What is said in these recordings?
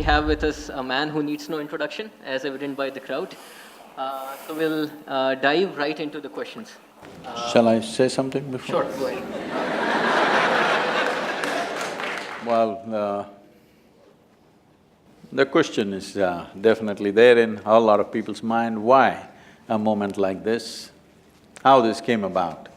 have with us a man who needs no introduction, as evident by the crowd. So we'll dive right into the questions. Shall I say something before? Sure, go ahead. Well, the question is definitely there in a lot of people's mind, why a moment like this, how this came about.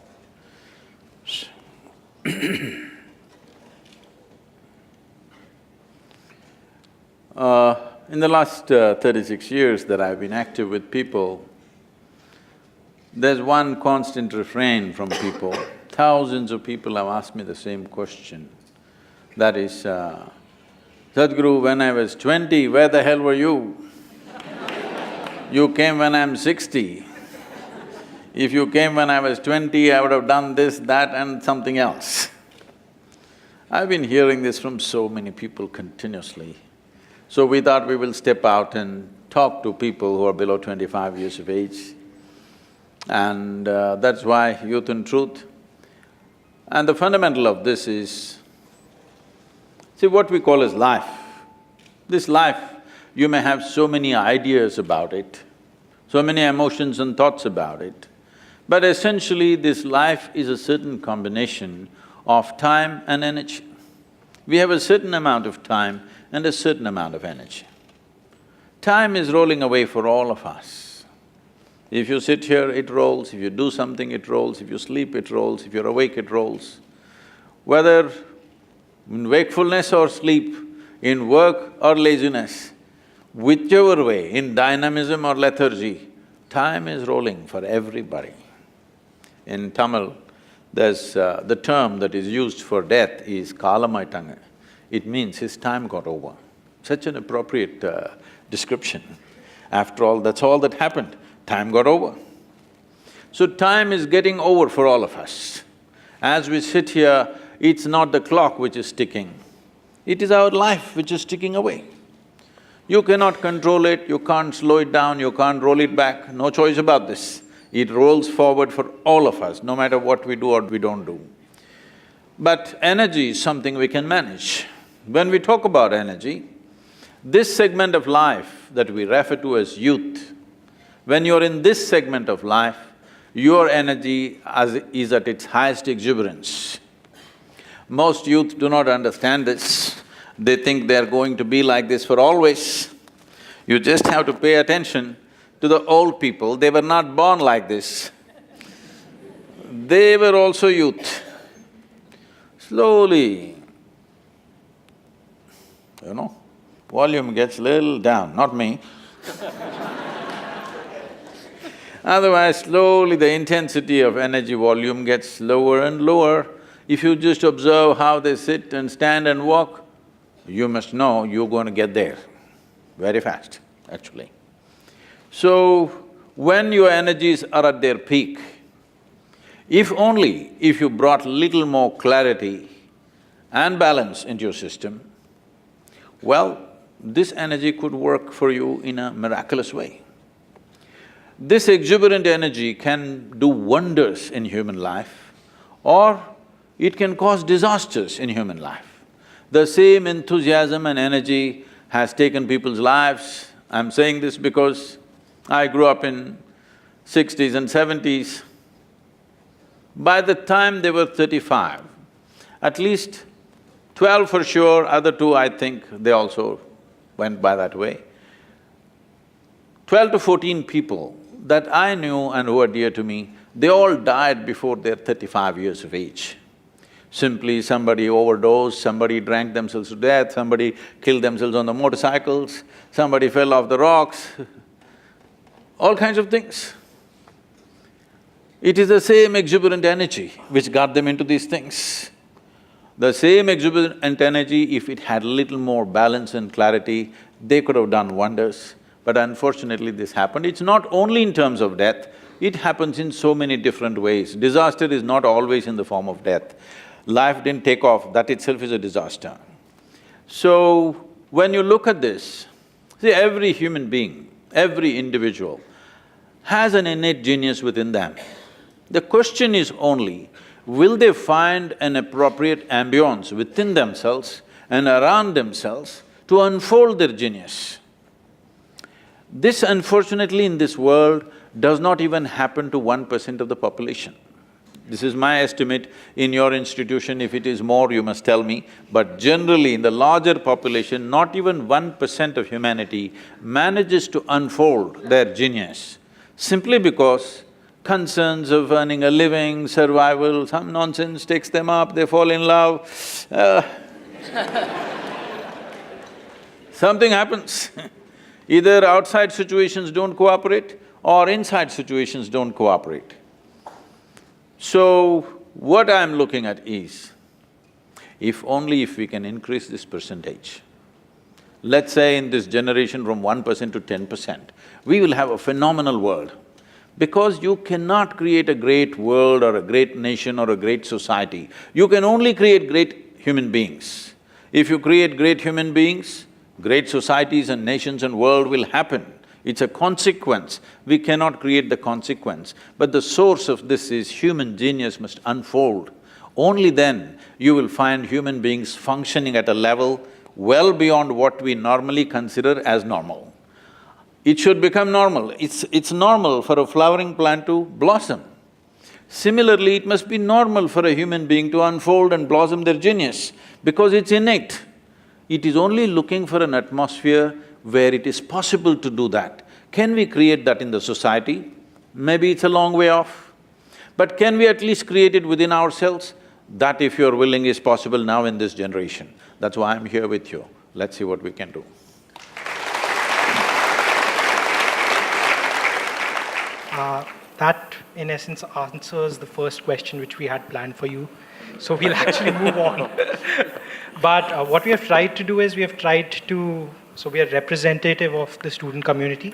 In the last 36 years that I've been active with people, there's one constant refrain from people. Thousands of people have asked me the same question. That is, Sadhguru, when I was 20, where the hell were you? You came when I'm 60. If you came when I was 20, I would have done this, that and something else. I've been hearing this from so many people continuously. So we thought we will step out and talk to people who are below 25 years of age. And that's why Youth and Truth. And the fundamental of this is, see what we call as life. This life, you may have so many ideas about it, so many emotions and thoughts about it, but essentially this life is a certain combination of time and energy. We have a certain amount of time and a certain amount of energy. Time is rolling away for all of us. If you sit here, it rolls, if you do something, it rolls, if you sleep, it rolls, if you're awake, it rolls. Whether in wakefulness or sleep, in work or laziness, whichever way, in dynamism or lethargy, time is rolling for everybody. In Tamil, there's the term that is used for death is kalamaittanga. It means his time got over. Such an appropriate description. After all, that's all that happened, time got over. So time is getting over for all of us. As we sit here, it's not the clock which is ticking, it is our life which is ticking away. You cannot control it, you can't slow it down, you can't roll it back, no choice about this. It rolls forward for all of us, no matter what we do or we don't do. But energy is something we can manage. When we talk about energy, this segment of life that we refer to as youth, when you're in this segment of life, your energy is at its highest exuberance. Most youth do not understand this. They think they're going to be like this for always. You just have to pay attention to the old people, they were not born like this. They were also youth. Slowly, volume gets little down, not me. Otherwise, slowly the intensity of energy volume gets lower and lower. If you just observe how they sit and stand and walk, you must know you're going to get there very fast, actually. So, when your energies are at their peak, if you brought little more clarity and balance into your system, well, this energy could work for you in a miraculous way. This exuberant energy can do wonders in human life, or it can cause disasters in human life. The same enthusiasm and energy has taken people's lives. I'm saying this because I grew up in 60s and 70s. By the time they were 35, at least 12 for sure, other two I think they also went by that way. 12 to 14 people that I knew and who were dear to me, they all died before their 35 years of age. Simply somebody overdosed, somebody drank themselves to death, somebody killed themselves on the motorcycles, somebody fell off the rocks, all kinds of things. It is the same exuberant energy which got them into these things. The same exuberant energy, if it had a little more balance and clarity, they could have done wonders. But unfortunately this happened. It's not only in terms of death, it happens in so many different ways. Disaster is not always in the form of death. Life didn't take off, that itself is a disaster. So, when you look at this, see, every human being, every individual has an innate genius within them. The question is only, will they find an appropriate ambience within themselves and around themselves to unfold their genius. This, unfortunately, in this world does not even happen to 1% of the population. This is my estimate. In your institution, if it is more, you must tell me. But generally, in the larger population, not even 1% of humanity manages to unfold their genius, simply because concerns of earning a living, survival, some nonsense takes them up, they fall in love, something happens. Either outside situations don't cooperate or inside situations don't cooperate. So, what I'm looking at is, if we can increase this percentage, let's say in this generation from 1% to 10%, we will have a phenomenal world. Because you cannot create a great world or a great nation or a great society, you can only create great human beings. If you create great human beings, great societies and nations and world will happen. It's a consequence. We cannot create the consequence, but the source of this is human genius must unfold. Only then you will find human beings functioning at a level well beyond what we normally consider as normal. It should become normal. It's normal for a flowering plant to blossom. Similarly, it must be normal for a human being to unfold and blossom their genius, because it's innate. It is only looking for an atmosphere where it is possible to do that. Can we create that in the society? Maybe it's a long way off. But can we at least create it within ourselves? That, if you're willing, is possible now in this generation. That's why I'm here with you. Let's see what we can do. That, in essence, answers the first question which we had planned for you. So we'll actually move on. But what we have tried to do is so we are representative of the student community,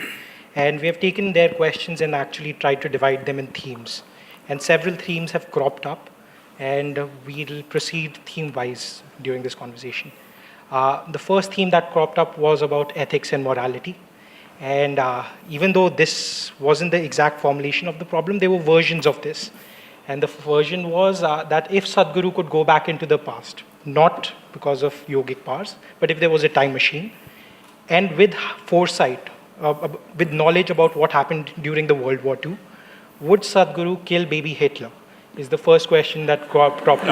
and we have taken their questions and actually tried to divide them in themes. And several themes have cropped up, and we'll proceed theme-wise during this conversation. The first theme that cropped up was about ethics and morality. And even though this wasn't the exact formulation of the problem, there were versions of this. And the version was that if Sadhguru could go back into the past, not because of yogic powers, but if there was a time machine, and with foresight, with knowledge about what happened during the World War II, would Sadhguru kill baby Hitler? Is the first question that cropped up.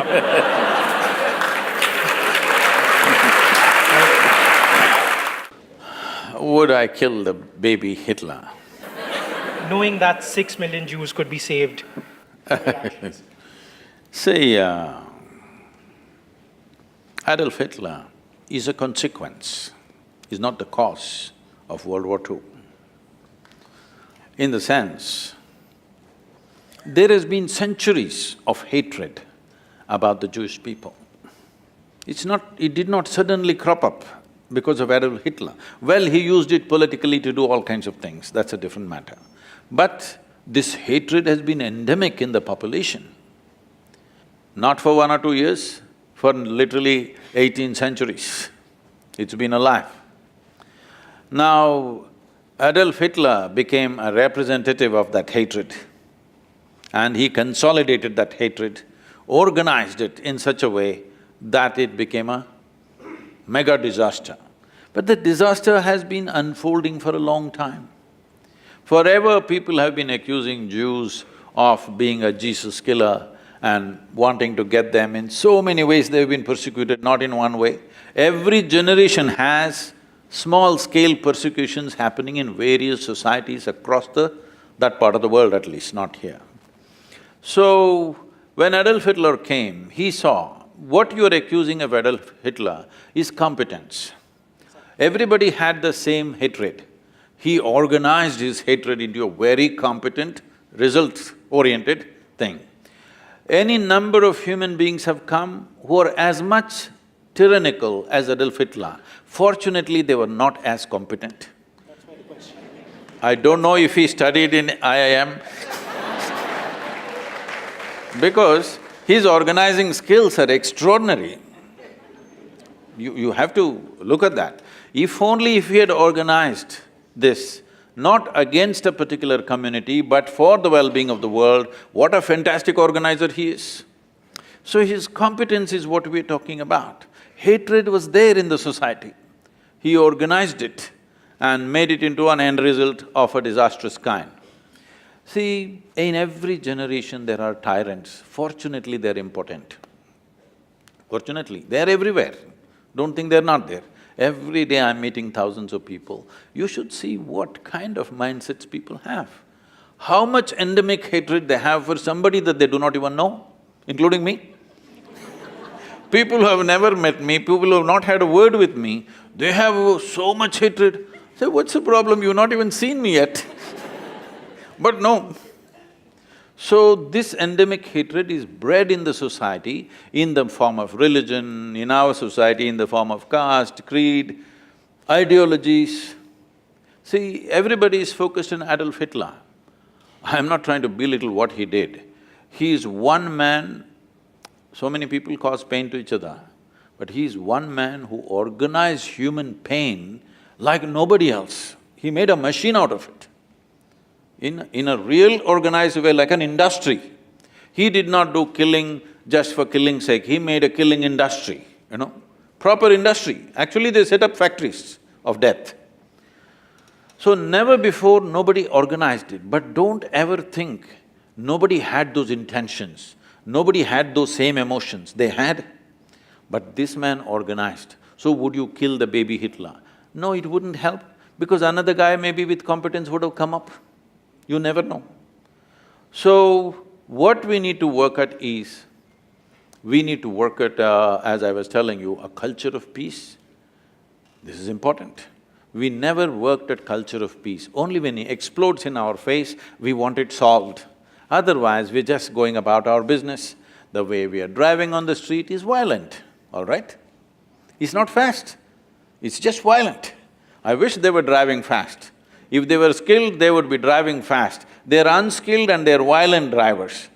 Would I kill the baby Hitler? Knowing that 6 million Jews could be saved. See, Adolf Hitler is a consequence, is not the cause of World War II. In the sense, there has been centuries of hatred about the Jewish people. It did not suddenly crop up because of Adolf Hitler. Well, he used it politically to do all kinds of things, that's a different matter. But this hatred has been endemic in the population. Not for 1 or 2 years, for literally 18 centuries, it's been alive. Now, Adolf Hitler became a representative of that hatred, and he consolidated that hatred, organized it in such a way that it became a mega disaster. But the disaster has been unfolding for a long time. Forever people have been accusing Jews of being a Jesus killer and wanting to get them. In so many ways they've been persecuted, not in one way. Every generation has small-scale persecutions happening in various societies across that part of the world at least, not here. So, when Adolf Hitler came, he saw what you're accusing of Adolf Hitler is competence. Everybody had the same hatred. He organized his hatred into a very competent, results-oriented thing. Any number of human beings have come who are as much tyrannical as Adolf Hitler. Fortunately, they were not as competent. That's my question. I don't know if he studied in IIM because his organizing skills are extraordinary. You have to look at that. If he had organized this, not against a particular community, but for the well-being of the world, what a fantastic organizer he is. So his competence is what we're talking about. Hatred was there in the society. He organized it and made it into an end result of a disastrous kind. See, in every generation there are tyrants. Fortunately, they're impotent. Fortunately, they're everywhere. Don't think they're not there. Every day I'm meeting thousands of people. You should see what kind of mindsets people have. How much endemic hatred they have for somebody that they do not even know, including me. People who have never met me, people who have not had a word with me, they have so much hatred. Say, what's the problem? You've not even seen me yet. But no. So this endemic hatred is bred in the society in the form of religion, in our society in the form of caste, creed, ideologies. See, everybody is focused on Adolf Hitler. I'm not trying to belittle what he did. He is one man. So many people cause pain to each other, but he is one man who organized human pain like nobody else. He made a machine out of it. In a real organized way, like an industry. He did not do killing just for killing's sake, he made a killing industry, proper industry. Actually, they set up factories of death. So never before nobody organized it, but don't ever think nobody had those intentions. Nobody had those same emotions, they had. But this man organized. So would you kill the baby Hitler? No, it wouldn't help, because another guy maybe with competence would have come up. You never know. So, what we need to work at is, we need to work at, as I was telling you, a culture of peace. This is important. We never worked at culture of peace. Only when it explodes in our face, we want it solved. Otherwise, we're just going about our business. The way we are driving on the street is violent, all right? It's not fast, it's just violent. I wish they were driving fast. If they were skilled, they would be driving fast. They're unskilled and they're violent drivers.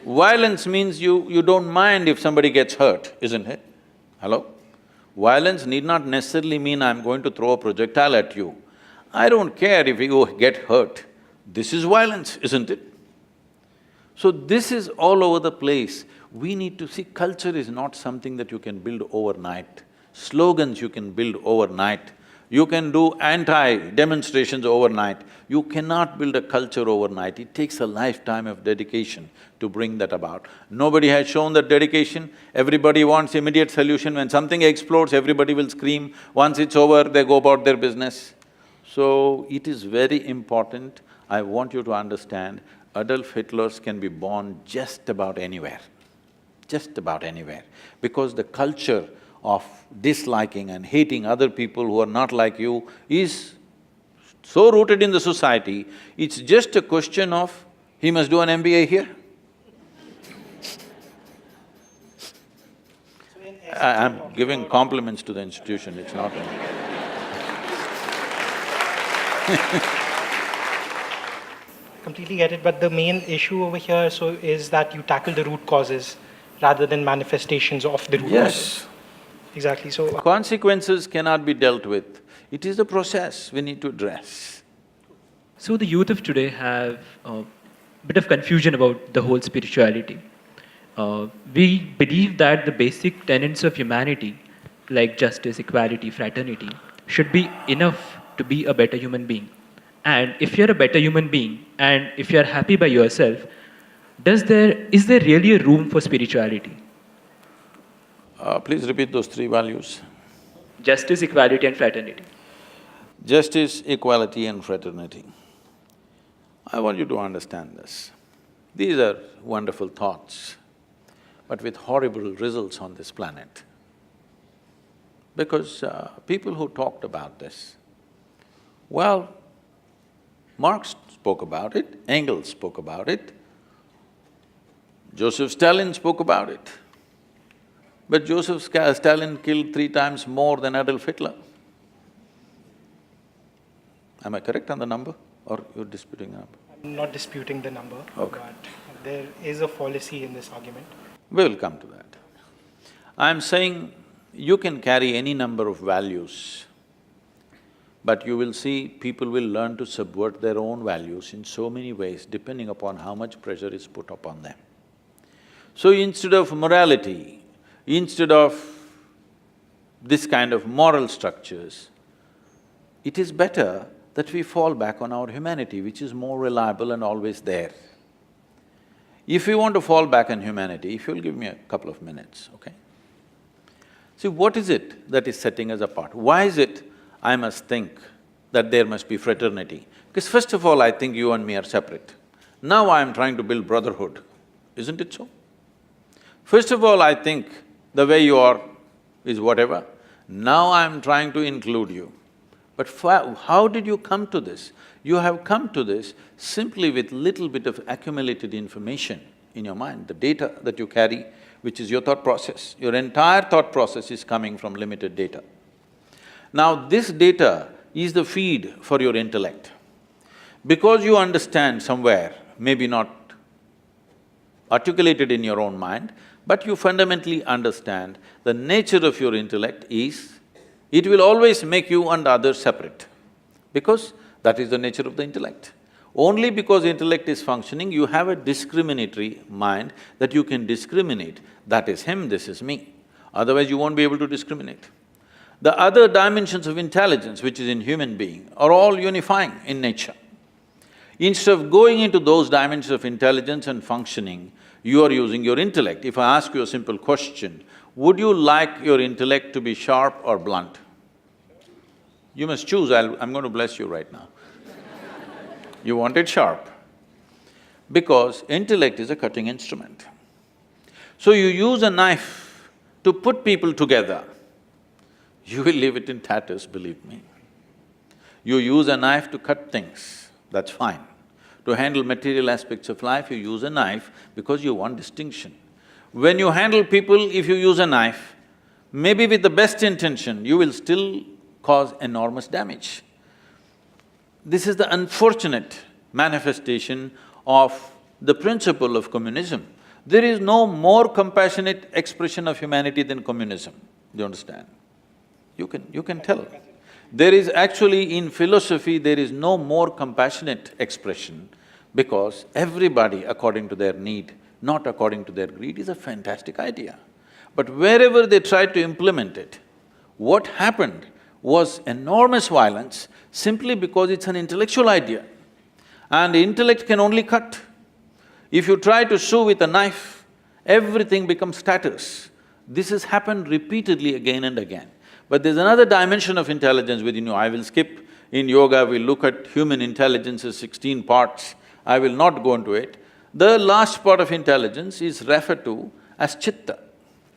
Violence means you don't mind if somebody gets hurt, isn't it? Hello? Violence need not necessarily mean I'm going to throw a projectile at you. I don't care if you get hurt. This is violence, isn't it? So this is all over the place. We need to see culture is not something that you can build overnight. Slogans you can build overnight. You can do anti-demonstrations overnight. You cannot build a culture overnight. It takes a lifetime of dedication to bring that about. Nobody has shown that dedication. Everybody wants immediate solution. When something explodes, everybody will scream. Once it's over, they go about their business. So, it is very important. I want you to understand, Adolf Hitlers can be born just about anywhere, because the culture of disliking and hating other people who are not like you is so rooted in the society, it's just a question of, he must do an MBA here. I'm giving compliments to the institution, it's not Completely get it, but the main issue over here is that you tackle the root causes rather than manifestations of the root causes. Exactly, so… Consequences cannot be dealt with. It is a process we need to address. So the youth of today have a bit of confusion about the whole spirituality. We believe that the basic tenets of humanity, like justice, equality, fraternity, should be enough to be a better human being. And if you're a better human being, and if you're happy by yourself, is there really a room for spirituality? Please repeat those three values. Justice, equality and fraternity. Justice, equality and fraternity. I want you to understand this. These are wonderful thoughts, but with horrible results on this planet. Because people who talked about this, well, Marx spoke about it, Engels spoke about it, Joseph Stalin spoke about it. But Joseph Stalin killed 3 times more than Adolf Hitler. Am I correct on the number, or you're disputing the number? I'm not disputing the number, Okay. but there is a fallacy in this argument. We will come to that. I'm saying you can carry any number of values, but you will see people will learn to subvert their own values in so many ways depending upon how much pressure is put upon them. So instead of morality, instead of this kind of moral structures, it is better that we fall back on our humanity, which is more reliable and always there. If we want to fall back on humanity, if you'll give me a couple of minutes, okay? See, what is it that is setting us apart? Why is it I must think that there must be fraternity? Because first of all, I think you and me are separate. Now I am trying to build brotherhood, isn't it so? First of all, I think the way you are is whatever. Now I am trying to include you. But how did you come to this? You have come to this simply with little bit of accumulated information in your mind, the data that you carry, which is your thought process. Your entire thought process is coming from limited data. Now this data is the feed for your intellect. Because you understand somewhere, maybe not articulated in your own mind, but you fundamentally understand the nature of your intellect is, it will always make you and others separate, because that is the nature of the intellect. Only because intellect is functioning, you have a discriminatory mind that you can discriminate, that is him, this is me. Otherwise, you won't be able to discriminate. The other dimensions of intelligence, which is in human being, are all unifying in nature. Instead of going into those dimensions of intelligence and functioning, you are using your intellect. If I ask you a simple question, would you like your intellect to be sharp or blunt? You must choose, I'm going to bless you right now. You want it sharp, because intellect is a cutting instrument. So you use a knife to put people together, you will leave it in tatters, believe me. You use a knife to cut things, that's fine. To handle material aspects of life, you use a knife because you want distinction. When you handle people, if you use a knife, maybe with the best intention, you will still cause enormous damage. This is the unfortunate manifestation of the principle of communism. There is no more compassionate expression of humanity than communism, do you understand? You can tell. There is actually, in philosophy, there is no more compassionate expression, because everybody according to their need, not according to their greed, is a fantastic idea. But wherever they tried to implement it, what happened was enormous violence simply because it's an intellectual idea. And intellect can only cut. If you try to sew with a knife, everything becomes tatters. This has happened repeatedly again and again. But there's another dimension of intelligence within you, I will skip. In yoga, we look at human intelligence as 16 parts, I will not go into it. The last part of intelligence is referred to as chitta.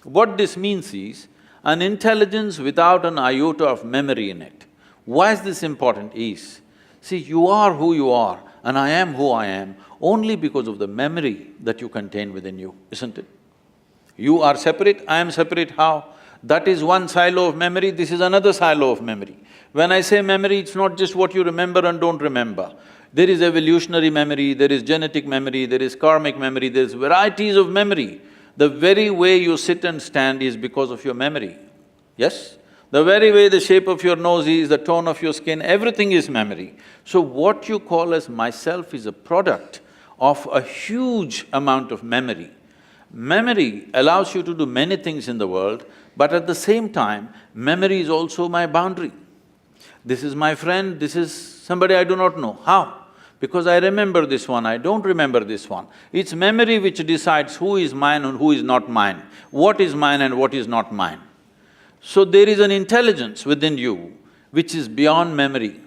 What this means is, an intelligence without an iota of memory in it. Why is this important is, see, you are who you are and I am who I am only because of the memory that you contain within you, isn't it? You are separate, I am separate, how? That is one silo of memory, this is another silo of memory. When I say memory, it's not just what you remember and don't remember. There is evolutionary memory, there is genetic memory, there is karmic memory, there's varieties of memory. The very way you sit and stand is because of your memory, yes? The very way the shape of your nose is, the tone of your skin, everything is memory. So what you call as myself is a product of a huge amount of memory. Memory allows you to do many things in the world, but at the same time, memory is also my boundary. This is my friend, this is somebody I do not know. How? Because I remember this one, I don't remember this one. It's memory which decides who is mine and who is not mine, what is mine and what is not mine. So there is an intelligence within you which is beyond memory.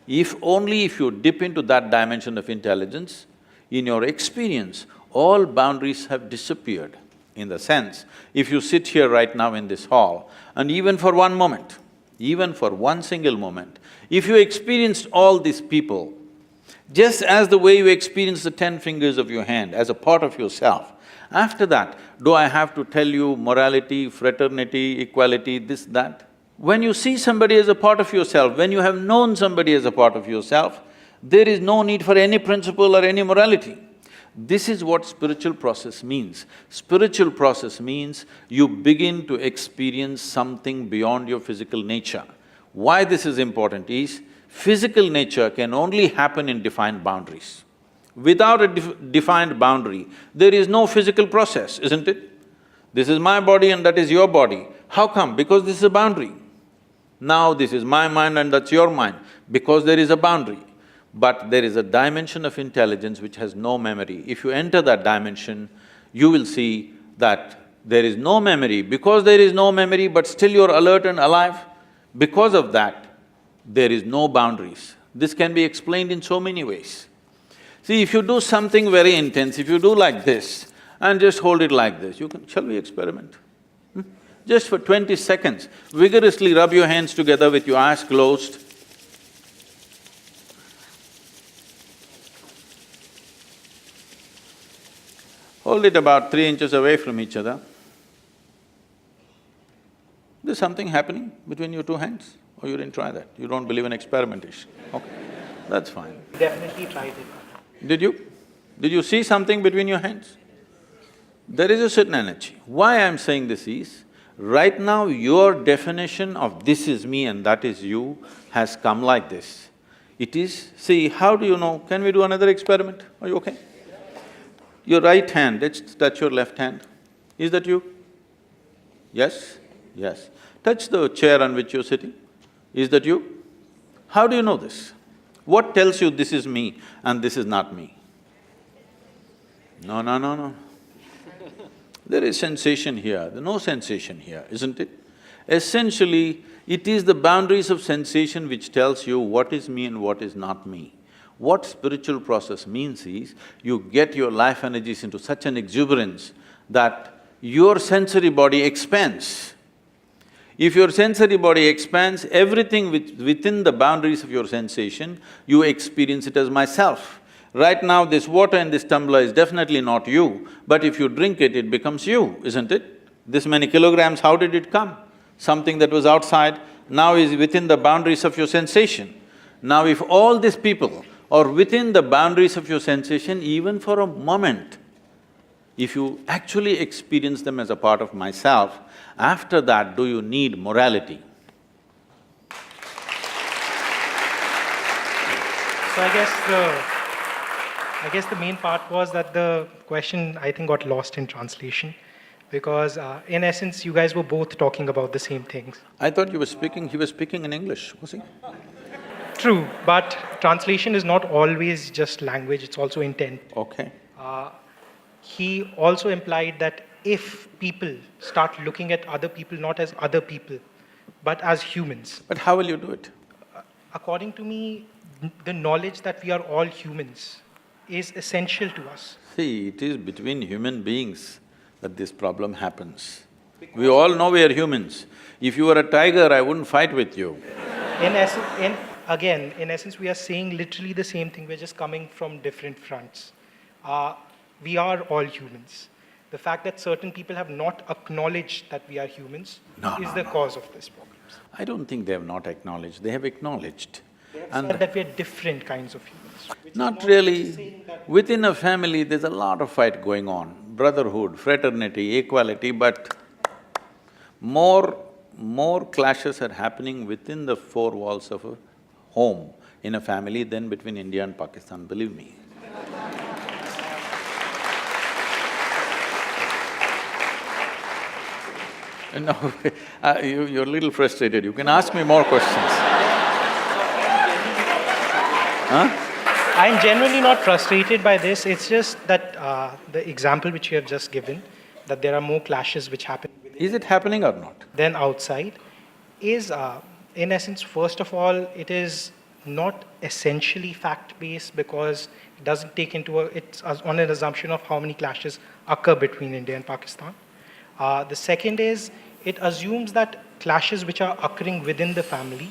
If you dip into that dimension of intelligence, in your experience, all boundaries have disappeared. In the sense, if you sit here right now in this hall, and even for one moment, even for one single moment, if you experienced all these people, just as the way you experience the 10 fingers of your hand as a part of yourself, after that, do I have to tell you morality, fraternity, equality, this, that? When you see somebody as a part of yourself, when you have known somebody as a part of yourself, there is no need for any principle or any morality. This is what spiritual process means. Spiritual process means you begin to experience something beyond your physical nature. Why this is important is, physical nature can only happen in defined boundaries. Without a defined boundary, there is no physical process, isn't it? This is my body and that is your body. How come? Because this is a boundary. Now this is my mind and that's your mind, because there is a boundary. But there is a dimension of intelligence which has no memory. If you enter that dimension, you will see that there is no memory. Because there is no memory, but still you're alert and alive, because of that, there is no boundaries. This can be explained in so many ways. See, if you do something very intense, if you do like this and just hold it like this, you can… Shall we experiment? Just for 20 seconds, vigorously rub your hands together with your eyes closed. Hold it about 3 inches away from each other. There's something happening between your two hands? Or you didn't try that? You don't believe in experimentation? Okay, that's fine. Definitely tried it. Did you? Did you see something between your hands? There is a certain energy. Why I'm saying this is, right now your definition of this is me and that is you has come like this. It is… See, how do you know? Can we do another experiment? Are you okay? Your right hand, let's touch your left hand. Is that you? Yes? Yes. Touch the chair on which you're sitting. Is that you? How do you know this? What tells you this is me and this is not me? No, no, no, no. There is sensation here, there's no sensation here, isn't it? Essentially, it is the boundaries of sensation which tells you what is me and what is not me. What spiritual process means is, you get your life energies into such an exuberance that your sensory body expands. If your sensory body expands, everything within the boundaries of your sensation, you experience it as myself. Right now, this water in this tumbler is definitely not you, but if you drink it, it becomes you, isn't it? This many kilograms, how did it come? Something that was outside now is within the boundaries of your sensation. Now if all these people are within the boundaries of your sensation, even for a moment, if you actually experience them as a part of myself, after that, do you need morality? So I guess the main part was that the question, I think, got lost in translation, because in essence, you guys were both talking about the same things. I thought he was speaking in English, was he? True, but translation is not always just language, it's also intent. Okay. He also implied that if people start looking at other people not as other people, but as humans. But how will you do it? According to me, the knowledge that we are all humans is essential to us. See, it is between human beings that this problem happens. We all know we are humans. If you were a tiger, I wouldn't fight with you. In essence, we are saying literally the same thing, we're just coming from different fronts. We are all humans. The fact that certain people have not acknowledged that we are humans is the cause of this problem. I don't think they have not acknowledged, they have acknowledged. They have said that we are different kinds of humans. Not really. Within a family, there's a lot of fight going on, brotherhood, fraternity, equality, but more clashes are happening within the four walls of a home in a family than between India and Pakistan, believe me. No, you're a little frustrated, you can ask me more questions. Huh? I'm genuinely not frustrated by this, it's just that the example which you have just given, that there are more clashes which happen Is it happening or not? than outside, is in essence, first of all, it is not essentially fact-based because it doesn't take it's on an assumption of how many clashes occur between India and Pakistan. The second is, it assumes that clashes which are occurring within the family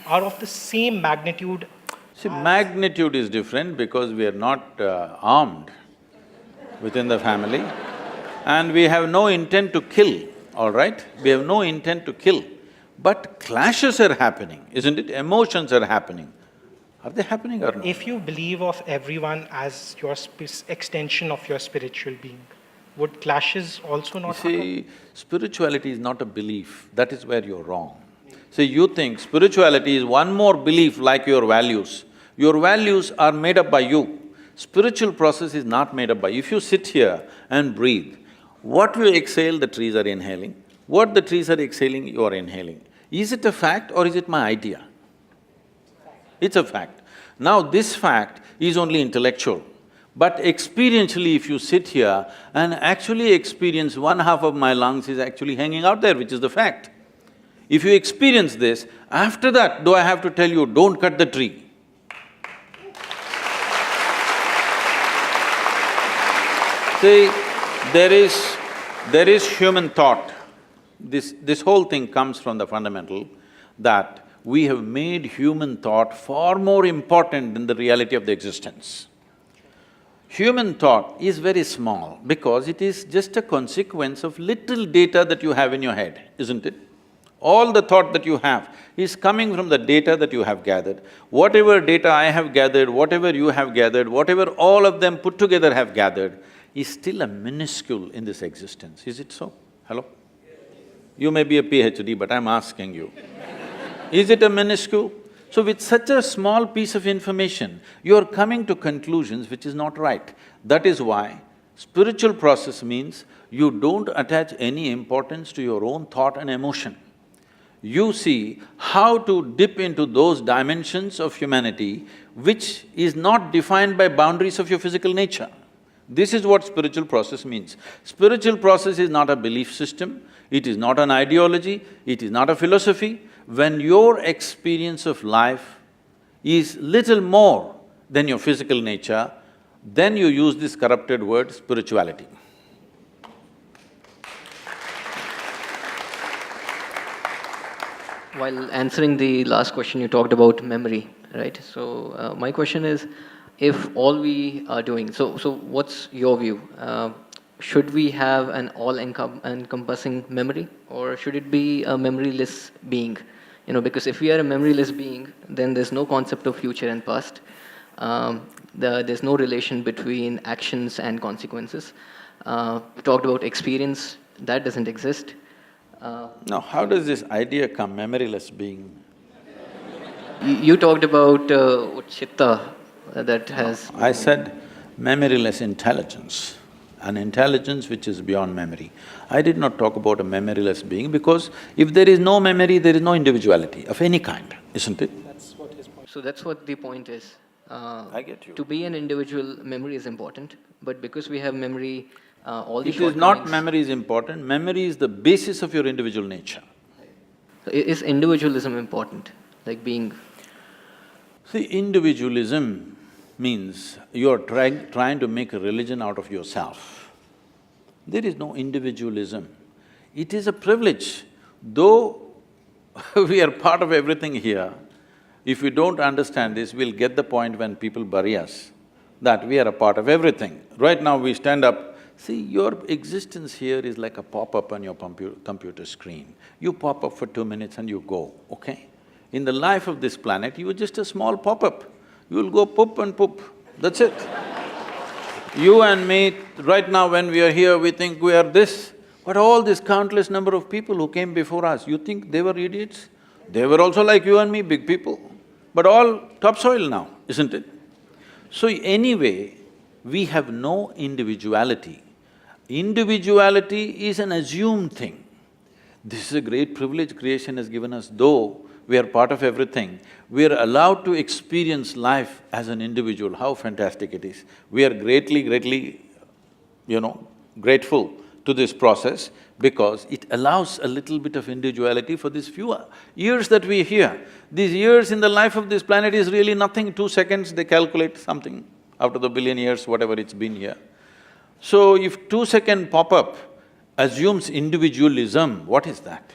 are of the same magnitude. See, magnitude is different because we are not armed within the family and we have no intent to kill, all right? We have no intent to kill, but clashes are happening, isn't it? Emotions are happening. Are they happening or not? If you believe of everyone as your extension of your spiritual being, would clashes also not happen? See, spirituality is not a belief, that is where you're wrong. See, you think spirituality is one more belief like your values. Your values are made up by you. Spiritual process is not made up by… If you sit here and breathe, what you exhale, the trees are inhaling. What the trees are exhaling, you are inhaling. Is it a fact or is it my idea? It's a fact. Now this fact is only intellectual, but experientially if you sit here and actually experience one half of my lungs is actually hanging out there, which is the fact. If you experience this, after that, do I have to tell you, don't cut the tree? See, there is human thought. This whole thing comes from the fundamental that we have made human thought far more important than the reality of the existence. Human thought is very small because it is just a consequence of little data that you have in your head, isn't it? All the thought that you have is coming from the data that you have gathered. Whatever data I have gathered, whatever you have gathered, whatever all of them put together have gathered, is still a minuscule in this existence. Is it so? Hello? You may be a PhD, but I'm asking you. Is it a minuscule? So with such a small piece of information, you're coming to conclusions which is not right. That is why spiritual process means you don't attach any importance to your own thought and emotion. You see how to dip into those dimensions of humanity which is not defined by boundaries of your physical nature. This is what spiritual process means. Spiritual process is not a belief system, it is not an ideology, it is not a philosophy. When your experience of life is little more than your physical nature, then you use this corrupted word, spirituality. While answering the last question, you talked about memory, right? So, my question is, if all we are doing… So what's your view? Should we have an all-encompassing memory, or should it be a memoryless being? Because if we are a memoryless being, then there's no concept of future and past. There's no relation between actions and consequences. We talked about experience, that doesn't exist. Now, how does this idea come, memoryless being? You talked about chitta that has… I said memoryless intelligence, an intelligence which is beyond memory. I did not talk about a memoryless being because if there is no memory, there is no individuality of any kind, isn't it? That's what his point. So that's what the point is. I get you. To be an individual, memory is important, but because we have memory, all the It is not shortcomings… memory is important, memory is the basis of your individual nature. Is individualism important, like being… See, individualism means you're trying to make a religion out of yourself. There is no individualism. It is a privilege. Though we are part of everything here, if we don't understand this, we'll get the point when people bury us, that we are a part of everything. Right now we stand up, see, your existence here is like a pop-up on your computer screen. You pop up for 2 minutes and you go, okay? In the life of this planet, you are just a small pop-up. You'll go poop and poop, that's it. You and me, right now when we are here, we think we are this, but all this countless number of people who came before us, you think they were idiots? They were also like you and me, big people, but all topsoil now, isn't it? So anyway, we have no individuality. Individuality is an assumed thing. This is a great privilege creation has given us, though we are part of everything. We are allowed to experience life as an individual, how fantastic it is. We are greatly, grateful to this process because it allows a little bit of individuality for these few years that we are here. These years in the life of this planet is really nothing, 2 seconds they calculate something out of the billion years, whatever it's been here. So if 2-second pop-up assumes individualism, what is that?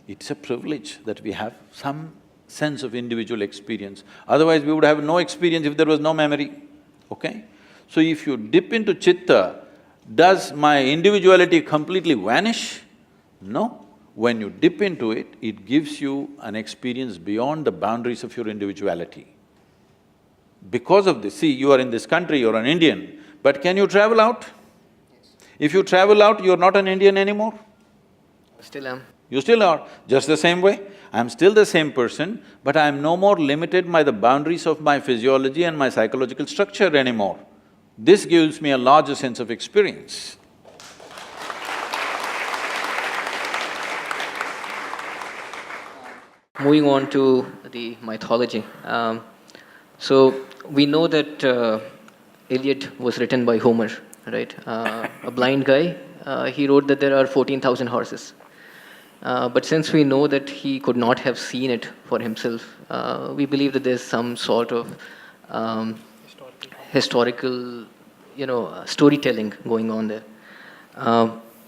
It's a privilege that we have some sense of individual experience. Otherwise, we would have no experience if there was no memory, okay? So if you dip into chitta, does my individuality completely vanish? No. When you dip into it, it gives you an experience beyond the boundaries of your individuality. Because of this, see, you are in this country, you're an Indian, but can you travel out? If you travel out, you're not an Indian anymore. Still am. You still are, just the same way. I'm still the same person, but I'm no more limited by the boundaries of my physiology and my psychological structure anymore. This gives me a larger sense of experience. moving on to the mythology. So we know that Iliad was written by Homer, right? A blind guy. He wrote that there are 14,000 horses. But since we know that he could not have seen it for himself, we believe that there's some sort of historical, storytelling going on there.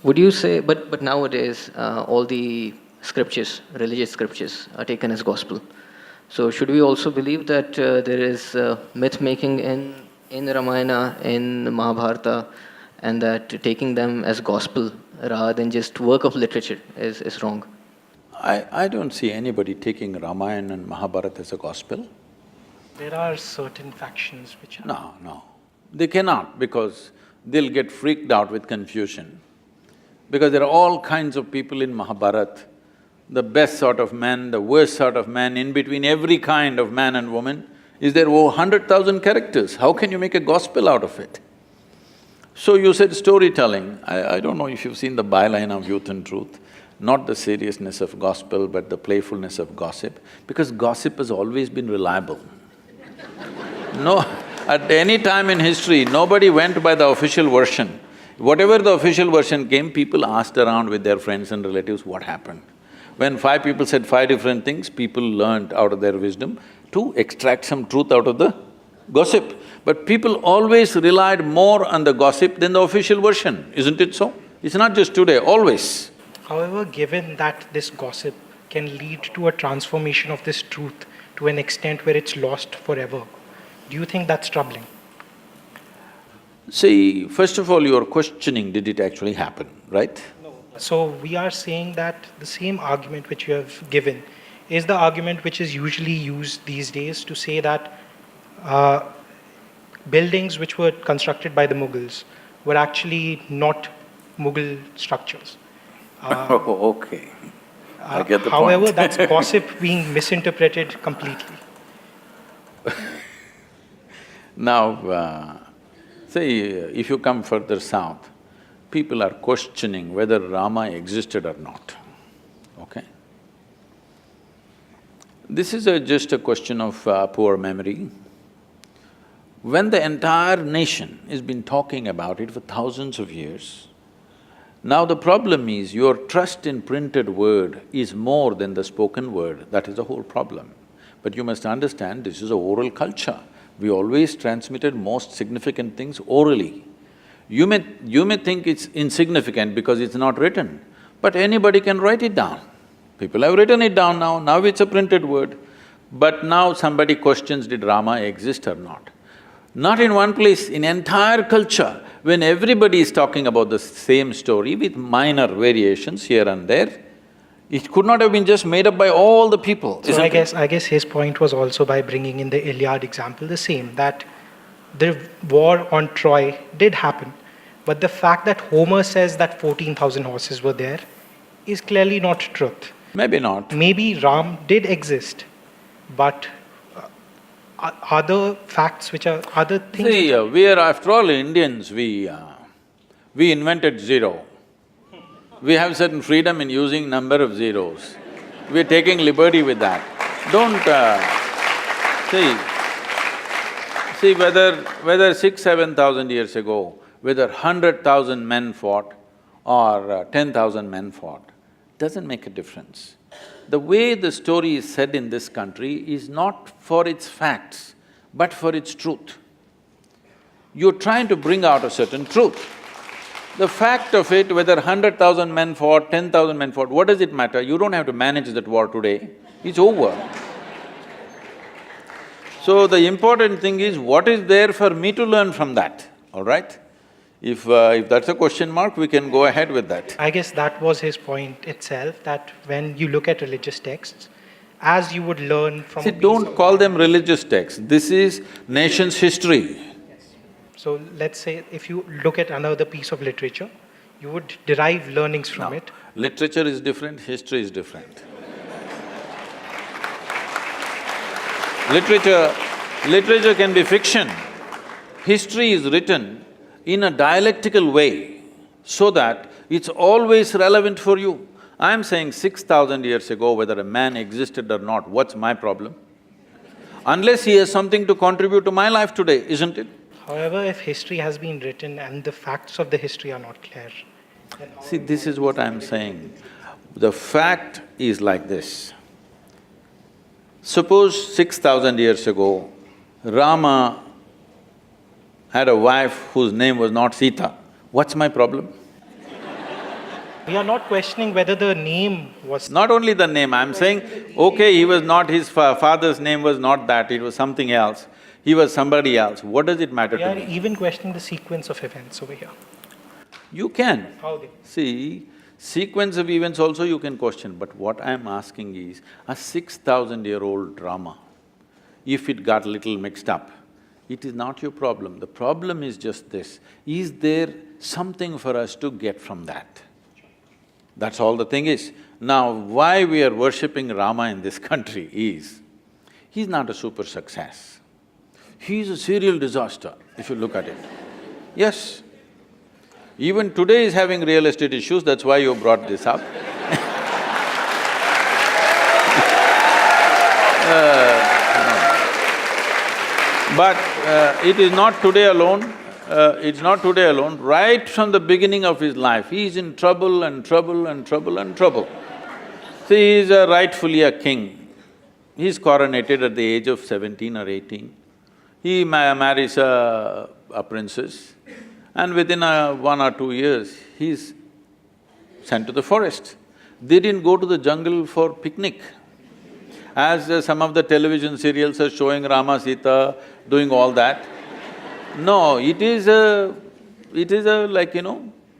Would you say? But nowadays, all the scriptures, religious scriptures, are taken as gospel. So should we also believe that there is myth making in Ramayana, in Mahabharata, and that taking them as gospel rather than just work of literature is wrong? I don't see anybody taking Ramayana and Mahabharata as a gospel. There are certain factions which are… No. They cannot, because they'll get freaked out with confusion. Because there are all kinds of people in Mahabharata, the best sort of man, the worst sort of man, in between every kind of man and woman. Is there over 100,000 characters? How can you make a gospel out of it? So you said storytelling. I don't know if you've seen the byline of Youth and Truth, not the seriousness of gospel, but the playfulness of gossip, because gossip has always been reliable. No, at any time in history, nobody went by the official version. Whatever the official version came, people asked around with their friends and relatives what happened. When 5 people said 5 different things, people learned out of their wisdom to extract some truth out of the gossip. But people always relied more on the gossip than the official version, isn't it so? It's not just today, always. However, given that this gossip can lead to a transformation of this truth to an extent where it's lost forever, do you think that's troubling? See, first of all, you're questioning, did it actually happen, right? So we are saying that the same argument which you have given is the argument which is usually used these days to say that buildings which were constructed by the Mughals were actually not Mughal structures. Okay. I get the however, point. that's gossip being misinterpreted completely. Now, see, if you come further south, people are questioning whether Rama existed or not, okay? This is just a question of poor memory. When the entire nation has been talking about it for thousands of years, now the problem is your trust in printed word is more than the spoken word, that is the whole problem. But you must understand, this is a oral culture. We always transmitted most significant things orally. You may think it's insignificant because it's not written, but anybody can write it down. People have written it down now it's a printed word. But now somebody questions, did Rama exist or not? Not in one place, in entire culture, when everybody is talking about the same story with minor variations here and there, it could not have been just made up by all the people, So I guess his point was also by bringing in the Iliad example the same, that the war on Troy did happen, but the fact that Homer says that 14,000 horses were there is clearly not truth. Maybe not. Maybe Ram did exist, but other facts which are… other things… See, we are after all Indians, we invented zero. We have certain freedom in using number of zeros. We're taking liberty with that. Don't… see whether 6,000–7,000 years ago, whether 100,000 men fought or 10,000 men fought, doesn't make a difference. The way the story is said in this country is not for its facts, but for its truth. You're trying to bring out a certain truth. The fact of it, whether 100,000 men fought, 10,000 men fought, what does it matter? You don't have to manage that war today, it's over. So the important thing is, what is there for me to learn from that, all right? If that's a question mark, we can go ahead with that. I guess that was his point itself, that when you look at religious texts, as you would learn from… See, don't call them religious texts, this is nation's history. So let's say if you look at another piece of literature, you would derive learnings from it. Literature is different, history is different. Literature can be fiction. History is written in a dialectical way so that it's always relevant for you. I'm saying 6,000 years ago, whether a man existed or not, what's my problem? Unless he has something to contribute to my life today, isn't it? However, if history has been written and the facts of the history are not clear, then See, this is what I'm saying. The fact is like this. Suppose 6,000 years ago, Rama had a wife whose name was not Sita. What's my problem? we are not questioning whether the name was… Not only the name, I'm saying, okay, he was not… his father's name was not that, it was something else. He was somebody else. What does it matter We to are me? even questioning the sequence of events over here. You can. How they… See, sequence of events also you can question, but what I'm asking is, a 6,000-year-old drama, if it got little mixed up, it is not your problem. The problem is just this, is there something for us to get from that? That's all the thing is. Now, why we are worshipping Rama in this country is, he's not a super success. He's a serial disaster, if you look at it. Yes. Even today is having real estate issues, that's why you brought this up. But it is not today alone, it's not today alone. Right from the beginning of his life, he is in trouble and trouble and trouble and trouble. See, he is rightfully a king. He is coronated at the age of 17 or 18. He marries a princess, and within 1 or 2 years, he's sent to the forest. They didn't go to the jungle for picnic. As some of the television serials are showing Rama, Sita doing all that. No, it is like,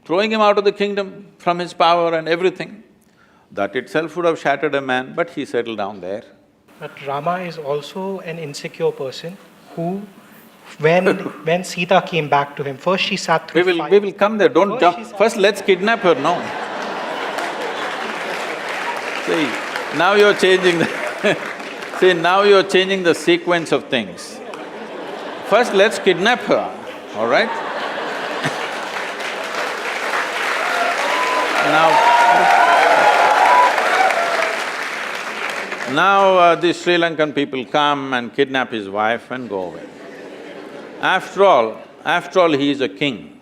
throwing him out of the kingdom from his power and everything. That itself would have shattered a man, but he settled down there. But Rama is also an insecure person who, when Sita came back to him, first she sat through fire. We will come there, don't First jump. she sat… First, let's kidnap her, no. See, now you're changing the see, now you're changing the sequence of things. First, let's kidnap her, all right? Now, the Sri Lankan people come and kidnap his wife and go away. After all, he is a king.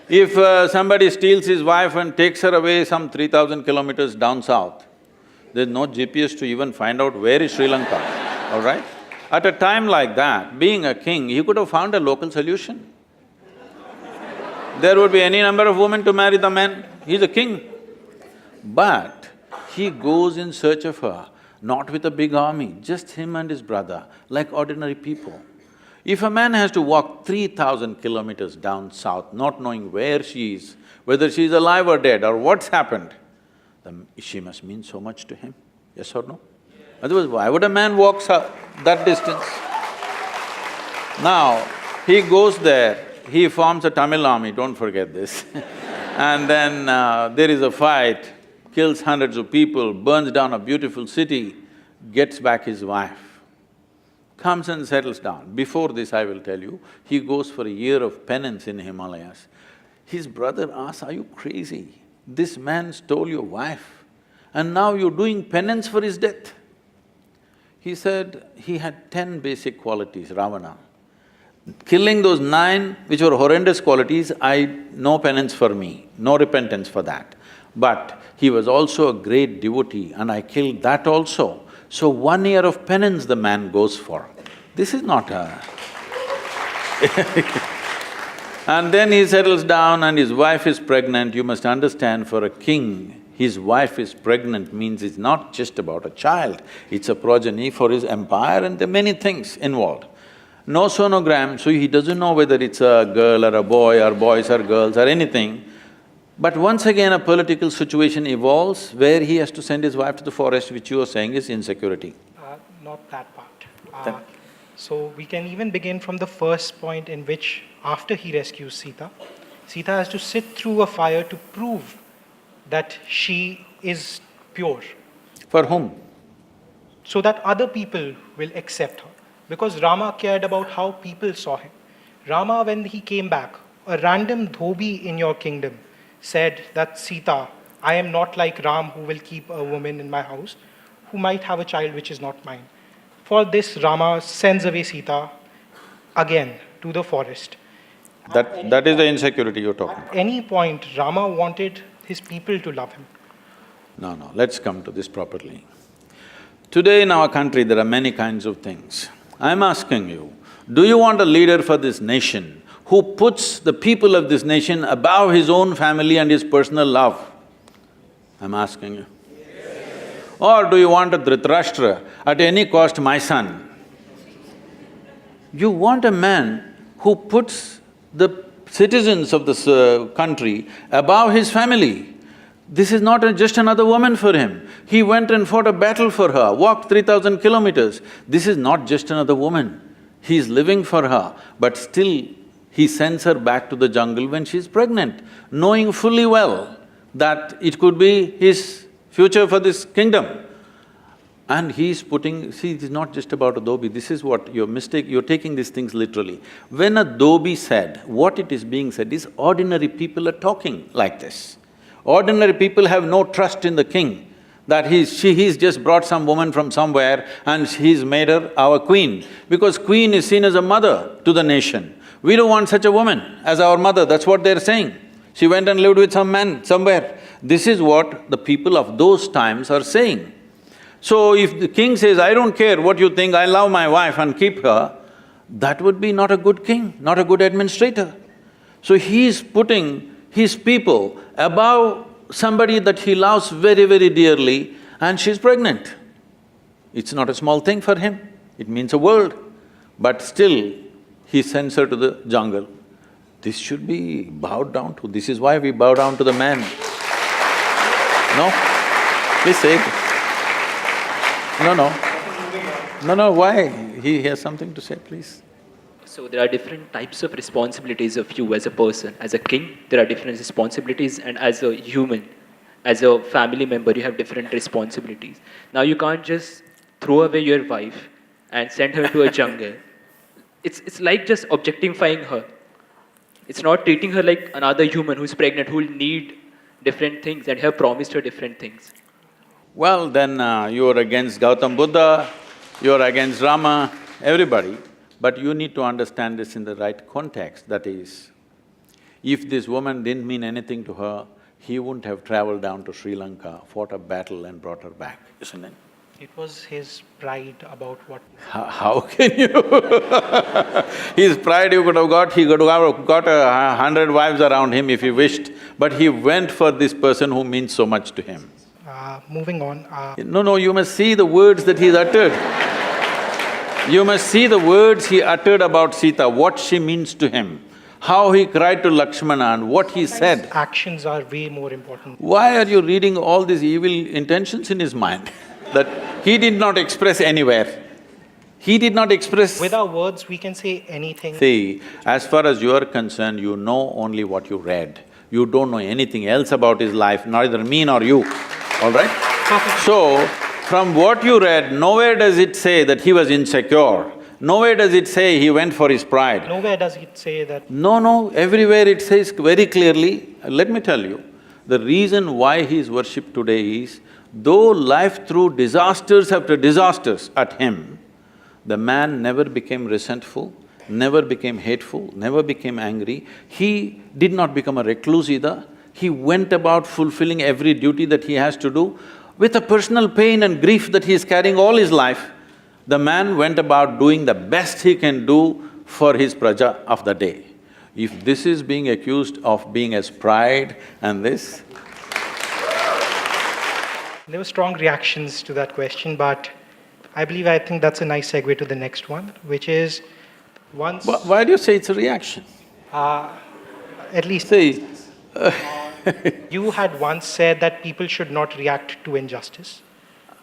If somebody steals his wife and takes her away some 3,000 kilometers down south, there's no GPS to even find out where is Sri Lanka, all right? At a time like that, being a king, he could have found a local solution. There would be any number of women to marry the men, he's a king. But he goes in search of her, not with a big army, just him and his brother, like ordinary people. If a man has to walk 3,000 kilometers down south, not knowing where she is, whether she is alive or dead or what's happened, then she must mean so much to him, yes or no? Otherwise, why would a man walk that distance? Now, he goes there, he forms a Tamil army, don't forget this and then there is a fight, kills hundreds of people, burns down a beautiful city, gets back his wife, comes and settles down. Before this, I will tell you, he goes for a year of penance in Himalayas. His brother asks, "Are you crazy? This man stole your wife and now you're doing penance for his death." He said he had 10 basic qualities, Ravana. Killing those 9, which were horrendous qualities, no penance for me, no repentance for that. But he was also a great devotee and I killed that also. So 1 year of penance the man goes for. This is not a And then he settles down and his wife is pregnant. You must understand, for a king, his wife is pregnant means it's not just about a child, it's a progeny for his empire and there are many things involved. No sonogram, so he doesn't know whether it's a girl or a boy or boys or girls or anything. But once again a political situation evolves where he has to send his wife to the forest, which you are saying is insecurity. Not that part. So we can even begin from the first point in which, after he rescues Sita, Sita has to sit through a fire to prove that she is pure, For whom? so that other people will accept her. Because Rama cared about how people saw him. Rama, when he came back, a random dhobi in your kingdom said that, "Sita, I am not like Ram, who will keep a woman in my house, who might have a child which is not mine. For this, Rama sends away Sita again to the forest. That is the insecurity you're talking about. At any point, Rama wanted his people to love him. No, let's come to this properly. Today in our country, there are many kinds of things. I'm asking you, do you want a leader for this nation who puts the people of this nation above his own family and his personal love? I'm asking you. Or do you want a Dhritarashtra, at any cost my son? You want a man who puts the citizens of this country above his family. This is not just another woman for him. He went and fought a battle for her, walked 3,000 kilometers. This is not just another woman. He is living for her, but still he sends her back to the jungle when she's pregnant, knowing fully well that it could be his future for this kingdom. And he's putting… See, it is not just about a dhobi, this is what your mistake… you're taking these things literally. When a dhobi said, what it is being said is ordinary people are talking like this. Ordinary people have no trust in the king, that he's just brought some woman from somewhere and he's made her our queen, because queen is seen as a mother to the nation. We don't want such a woman as our mother, that's what they're saying. She went and lived with some man somewhere. This is what the people of those times are saying. So if the king says, I don't care what you think, I love my wife and keep her, that would be not a good king, not a good administrator. So he's putting his people above somebody that he loves very, very dearly, and she's pregnant. It's not a small thing for him, it means a world. But still, he sends her to the jungle. This should be bowed down to, this is why we bow down to the man. No? Please say it. No, why? He has something to say, please. So there are different types of responsibilities of you as a person. As a king, there are different responsibilities, and as a human, as a family member, you have different responsibilities. Now you can't just throw away your wife and send her to a jungle. It's like just objectifying her. It's not treating her like another human who's pregnant, who will need different things and have promised her different things. Well, then you're against Gautam Buddha, you're against Rama, everybody. But you need to understand this in the right context, that is, if this woman didn't mean anything to her, he wouldn't have traveled down to Sri Lanka, fought a battle and brought her back, isn't it? It was his pride about what… How can you? His pride he could have got 100 wives around him if he wished, but he went for this person who means so much to him. Moving on… No, you must see the words that he's uttered. You must see the words he uttered about Sita, what she means to him, how he cried to Lakshmana and what he said. Actions are way more important. Why are you reading all these evil intentions in his mind that he did not express anywhere? He did not express… With our words, we can say anything. See, as far as you are concerned, you know only what you read. You don't know anything else about his life, neither me nor you, all right? So, from what you read, nowhere does it say that he was insecure. Nowhere does it say he went for his pride. Nowhere does it say that… No, everywhere it says very clearly, let me tell you, the reason why he is worshipped today is, though life threw disasters after disasters at him, the man never became resentful, never became hateful, never became angry. He did not become a recluse either. He went about fulfilling every duty that he has to do. With a personal pain and grief that he is carrying all his life, the man went about doing the best he can do for his praja of the day. If this is being accused of being as pride and this… There were strong reactions to that question, but I think that's a nice segue to the next one, which is once… Why do you say it's a reaction? At least… See, You had once said that people should not react to injustice,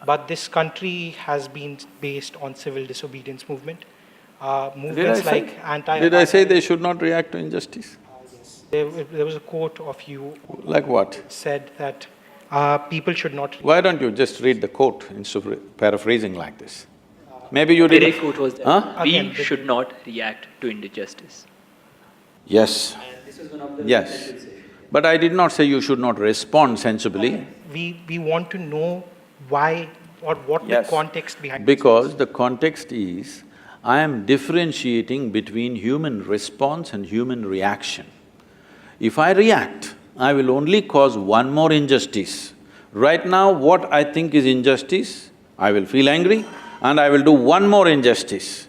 but this country has been based on civil disobedience movement. Movements like anti… Did I say they should not react to injustice? Yes. There was a quote of you… Like what? Said that people should not… Why don't you just read the quote instead of paraphrasing like this? Maybe you didn't… The quote was that we Again, should not react to injustice. Yes. And this was one of the… Yes. But I did not say you should not respond sensibly. We want to know why or what Yes. the context behind Because the context is, I am differentiating between human response and human reaction. If I react, I will only cause one more injustice. Right now, what I think is injustice, I will feel angry and I will do one more injustice.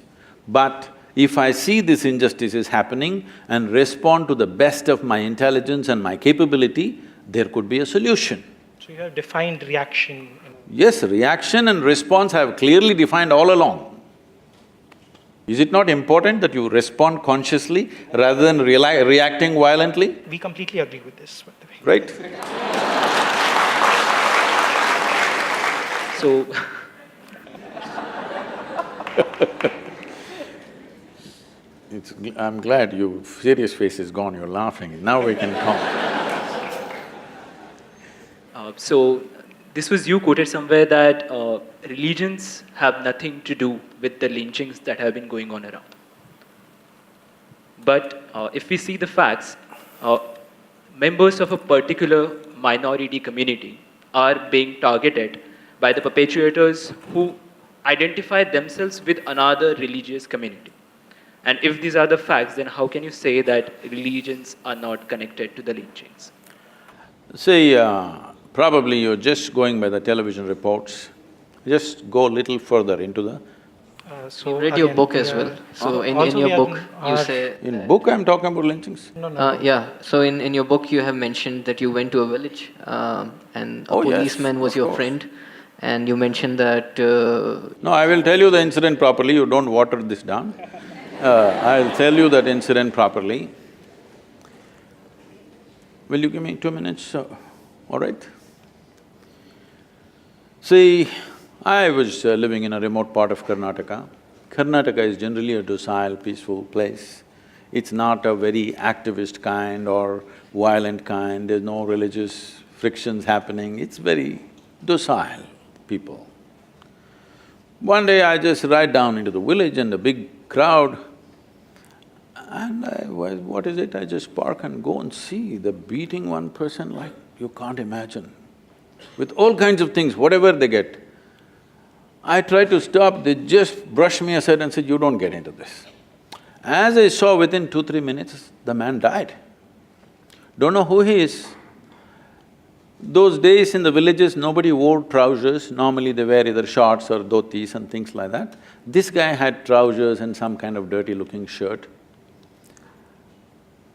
But if I see this injustice is happening and respond to the best of my intelligence and my capability, there could be a solution. So you have defined reaction. Yes, reaction and response I have clearly defined all along. Is it not important that you respond consciously rather than reacting violently? We completely agree with this, by the way. Right? So, I'm glad your serious face is gone, you're laughing. Now we can talk. so this was you quoted somewhere that religions have nothing to do with the lynchings that have been going on around. But if we see the facts, members of a particular minority community are being targeted by the perpetrators who identify themselves with another religious community. And if these are the facts, then how can you say that religions are not connected to the lynchings? See, probably you're just going by the television reports. Just go a little further into the… So You read your again, book we as are- well. So in also your we are book, you are- say… In book I'm talking about lynchings. No. yeah, so in your book you have mentioned that you went to a village and a Oh, yes, policeman was of your course. friend, and you mentioned that… No, I will tell you the incident properly, you don't water this down. I'll tell you that incident properly. Will you give me 2 minutes? All right? See, I was living in a remote part of Karnataka. Karnataka is generally a docile, peaceful place. It's not a very activist kind or violent kind, there's no religious frictions happening, it's very docile people. One day I just ride down into the village and a big crowd, and what is it? I just park and go and see, they're beating one person like you can't imagine, with all kinds of things, whatever they get. I tried to stop, they just brushed me aside and said, you don't get into this. As I saw, within 2-3 minutes, the man died. Don't know who he is. Those days in the villages, nobody wore trousers, normally they wear either shorts or dhotis and things like that. This guy had trousers and some kind of dirty-looking shirt.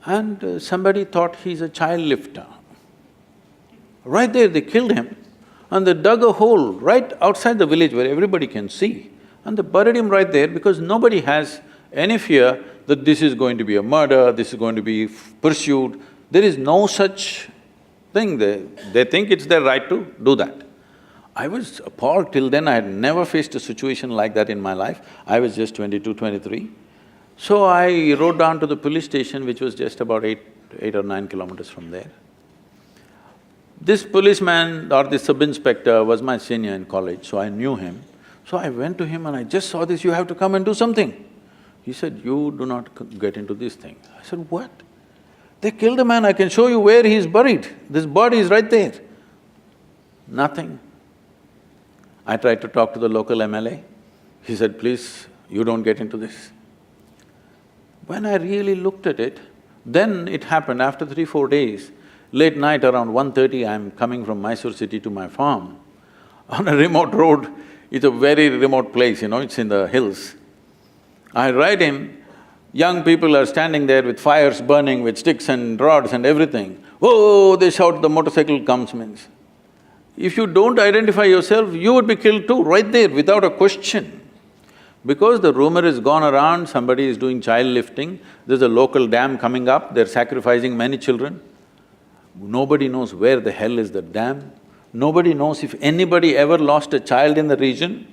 And somebody thought he's a child lifter. Right there, they killed him and they dug a hole right outside the village where everybody can see, and they buried him right there because nobody has any fear that this is going to be a murder, this is going to be pursued. There is no such thing, they think it's their right to do that. I was appalled. Till then I had never faced a situation like that in my life. I was just 22, 23. So I rode down to the police station, which was just about eight or 9 kilometers from there. This policeman or the sub-inspector was my senior in college, so I knew him. So I went to him and I just saw this, you have to come and do something. He said, you do not get into this thing. I said, what? They killed a man, I can show you where he is buried. This body is right there. Nothing. I tried to talk to the local MLA. He said, please, you don't get into this. When I really looked at it, then it happened after 3-4 days. Late night around 1:30, I'm coming from Mysore city to my farm. On a remote road, it's a very remote place, it's in the hills. I ride in, young people are standing there with fires burning, with sticks and rods and everything. Oh, they shout, the motorcycle comes means. If you don't identify yourself, you would be killed too, right there, without a question. Because the rumor has gone around, somebody is doing child lifting, there's a local dam coming up, they're sacrificing many children. Nobody knows where the hell is the dam, nobody knows if anybody ever lost a child in the region,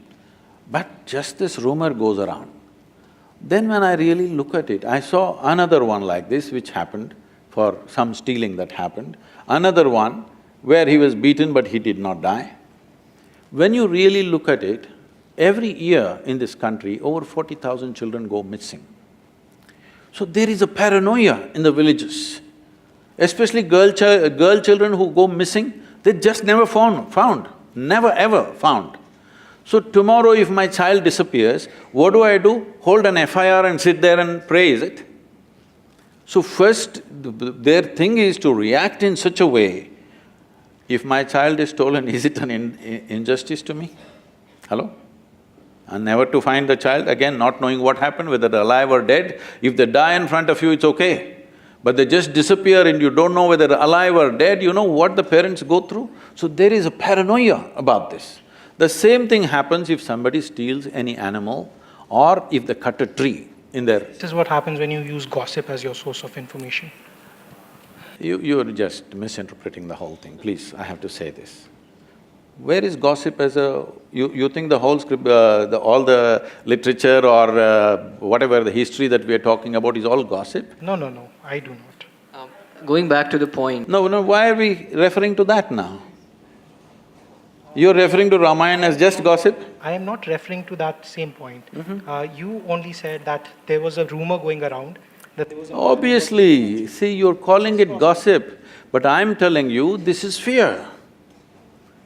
but just this rumor goes around. Then when I really look at it, I saw another one like this which happened for some stealing that happened, another one where he was beaten but he did not die. When you really look at it, every year in this country, over 40,000 children go missing. So there is a paranoia in the villages. Especially girl children who go missing, they just never found, never ever found. So tomorrow if my child disappears, what do? Hold an FIR and sit there and pray, is it? So first, their thing is to react in such a way, if my child is stolen, is it an injustice to me? Hello? And never to find the child, again not knowing what happened, whether they're alive or dead. If they die in front of you, it's okay. But they just disappear and you don't know whether they're alive or dead, you know what the parents go through? So there is a paranoia about this. The same thing happens if somebody steals any animal or if they cut a tree in their… This is what happens when you use gossip as your source of information. You're just misinterpreting the whole thing, please, I have to say this. Where is gossip as a… You think the whole script… all the literature or whatever the history that we are talking about is all gossip? No, I do not. Going back to the point… No, why are we referring to that now? You're referring to Ramayana as just gossip? I am not referring to that same point. You only said that there was a rumor going around that there was a… Obviously, see, you're calling it gossip, but I'm telling you, this is fear.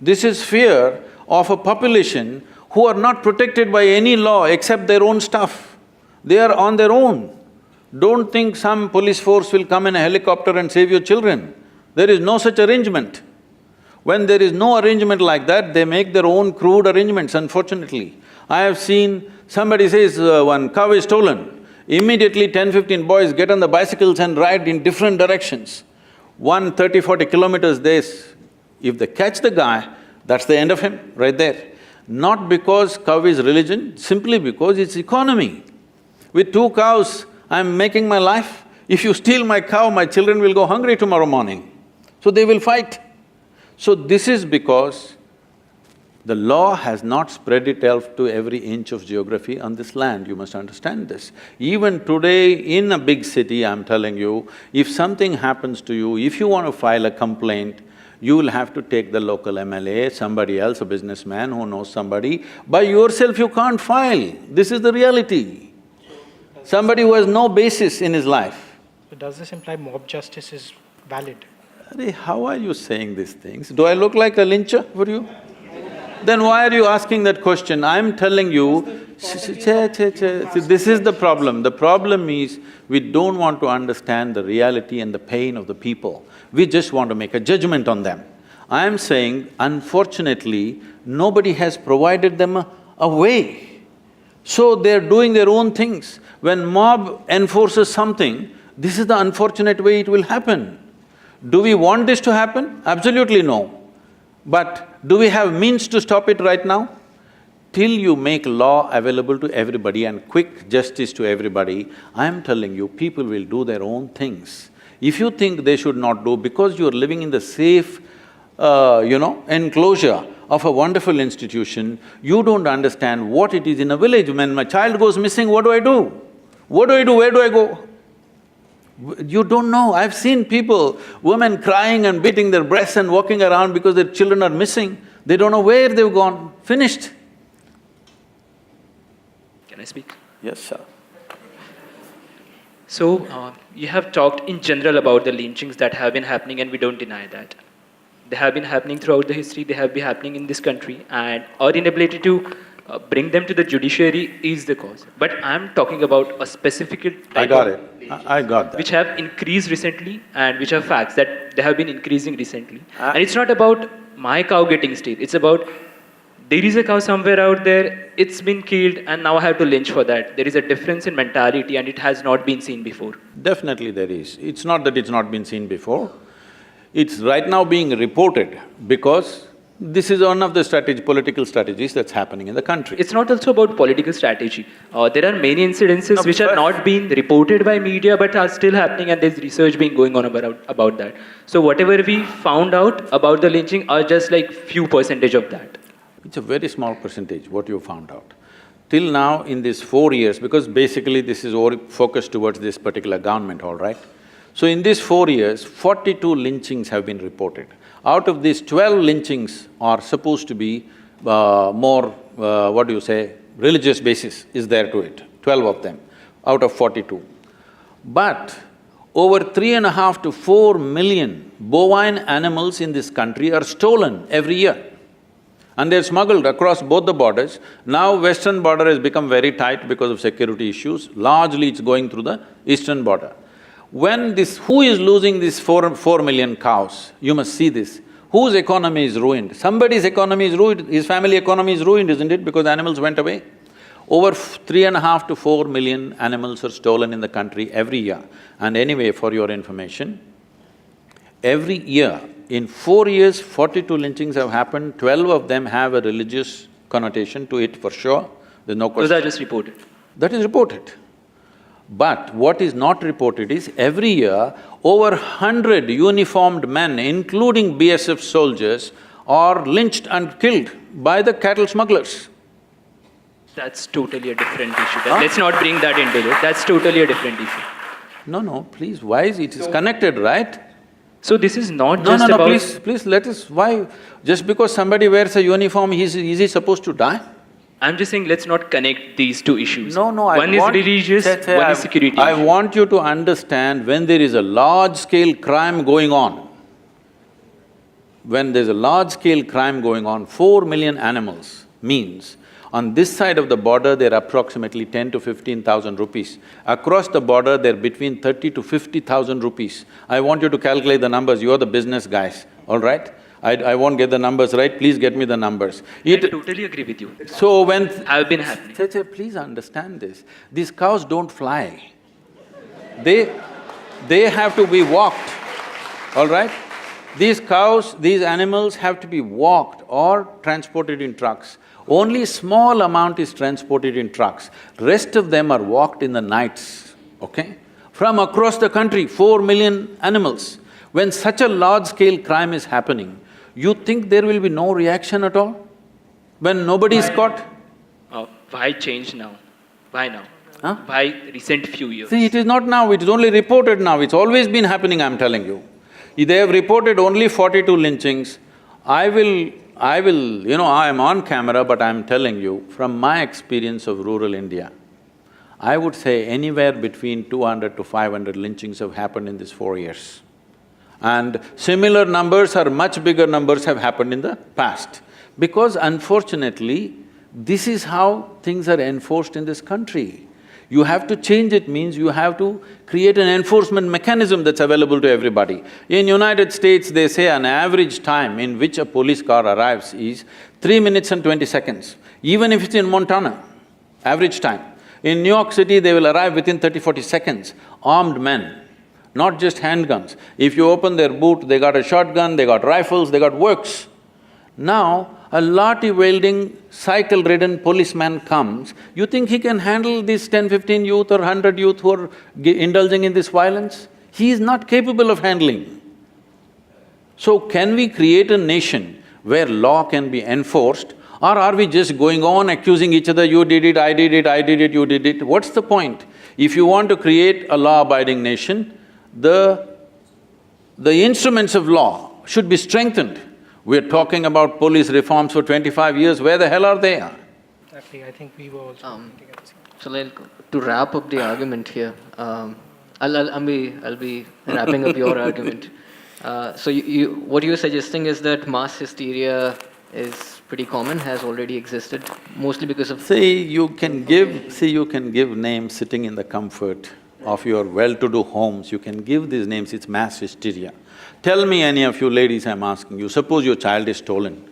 This is fear of a population who are not protected by any law except their own stuff. They are on their own. Don't think some police force will come in a helicopter and save your children. There is no such arrangement. When there is no arrangement like that, they make their own crude arrangements, unfortunately. I have seen, somebody says one cow is stolen, immediately 10-15 boys get on the bicycles and ride in different directions. 30-40 kilometers if they catch the guy, that's the end of him, right there. Not because cow is religion, simply because it's economy. With 2 cows, I'm making my life. If you steal my cow, my children will go hungry tomorrow morning. So they will fight. So this is because the law has not spread itself to every inch of geography on this land, you must understand this. Even today in a big city, I'm telling you, if something happens to you, if you want to file a complaint, you will have to take the local MLA, somebody else, a businessman who knows somebody. By yourself you can't file, this is the reality. Somebody who has no basis in his life. So does this imply mob justice is valid? Arey, how are you saying these things? Do I look like a lyncher for you? Then why are you asking that question? I'm telling you, see, this is the problem. The problem is, we don't want to understand the reality and the pain of the people. We just want to make a judgment on them. I'm saying, unfortunately, nobody has provided them a way. So they're doing their own things. When mob enforces something, this is the unfortunate way it will happen. Do we want this to happen? Absolutely no. But do we have means to stop it right now? Till you make law available to everybody and quick justice to everybody, I'm telling you, people will do their own things. If you think they should not do, because you're living in the safe, enclosure of a wonderful institution, you don't understand what it is in a village. When my child goes missing, what do I do? What do I do? Where do I go? You don't know. I've seen people, women crying and beating their breasts and walking around because their children are missing. They don't know where they've gone. Finished. Can I speak? Yes, sir. So, you have talked in general about the lynchings that have been happening, and we don't deny that. They have been happening throughout the history, they have been happening in this country, and our inability to bring them to the judiciary is the cause. But I'm talking about a specific type I got that. which have increased recently, and which are facts that they have been increasing recently. And it's not about my cow getting steal, it's about there is a cow somewhere out there, it's been killed, and now I have to lynch for that. There is a difference in mentality, and it has not been seen before. Definitely there is. It's not that it's not been seen before. It's right now being reported because this is one of the political strategies that's happening in the country. It's not also about political strategy. There are many incidences which are not being reported by media but are still happening, and there's research being going on about that. So whatever we found out about the lynching are just like few percentage of that. It's a very small percentage what you found out. Till now in these 4 years, because basically this is all focused towards this particular government, all right? So in these 4 years, 42 lynchings have been reported. Out of these, 12 lynchings are supposed to be more, religious basis is there to it, 12 of them out of 42. But Over 3.5 to 4 million bovine animals in this country are stolen every year. And they're smuggled across both the borders. Now western border has become very tight because of security issues. Largely it's going through the eastern border. When who is losing these 4 million cows? You must see this. Whose economy is ruined? Somebody's economy is ruined, his family economy is ruined, isn't it? Because animals went away. Over 3.5 to 4 million animals are stolen in the country every year. And anyway, for your information, every year, in 4 years, 42 lynchings have happened, 12 of them have a religious connotation to it for sure, there's no question. Those are just reported. That is reported. But what is not reported is every year, over 100 uniformed men, including BSF soldiers, are lynched and killed by the cattle smugglers. That's totally a different issue. Let's not bring that into it. That's totally a different issue. No, please, why is it? It's connected, right? So this is not No, just no, about… please, let us… Why? Just because somebody wears a uniform, is he supposed to die? I'm just saying, let's not connect these two issues. No, One is religious, one is security I issue. want you to understand when there is a large-scale crime going on, when there's a large-scale crime going on, 4 million animals means on this side of the border, they're approximately 10 to 15,000 rupees. Across the border, they're between 30 to 50,000 rupees. I want you to calculate the numbers, you're the business guys, all right? I won't get the numbers right, please get me the numbers. I totally agree with you. So when… Have been happening. Please understand this, these cows don't fly. They have to be walked, all right? These cows, these animals have to be walked or transported in trucks. Only small amount is transported in trucks, rest of them are walked in the nights, okay? From across the country, 4 million animals. When such a large-scale crime is happening, you think there will be no reaction at all? When nobody is caught? Why change now? Why now? Huh? Why recent few years? See, it is not now, it is only reported now, it's always been happening, I'm telling you. They have reported only 42 lynchings. I will, I am on camera, but I'm telling you, from my experience of rural India, I would say anywhere between 200 to 500 lynchings have happened in these 4 years. And similar numbers or much bigger numbers have happened in the past. Because unfortunately, this is how things are enforced in this country. You have to change it means you have to create an enforcement mechanism that's available to everybody. In United States, they say an average time in which a police car arrives is 3 minutes and 20 seconds, even if it's in Montana, average time. In New York City, they will arrive within 30-40 seconds, armed men, not just handguns. If you open their boot, they got a shotgun, they got rifles, they got works. Now, a lathi-wielding, cycle-ridden policeman comes, you think he can handle these 10, 15 youth or 100 youth who are indulging in this violence? He is not capable of handling. So can we create a nation where law can be enforced, or are we just going on accusing each other, you did it, I did it, I did it, you did it? What's the point? If you want to create a law-abiding nation, the instruments of law should be strengthened. We're talking about police reforms for 25 years, where the hell are they? Exactly, I think we were also… So to wrap up the argument here, I'll be wrapping up your argument. So what you're suggesting is that mass hysteria is pretty common, has already existed, mostly because of… you can give names sitting in the comfort of your well-to-do homes, you can give these names, it's mass hysteria. Tell me, any of you ladies, I'm asking you, suppose your child is stolen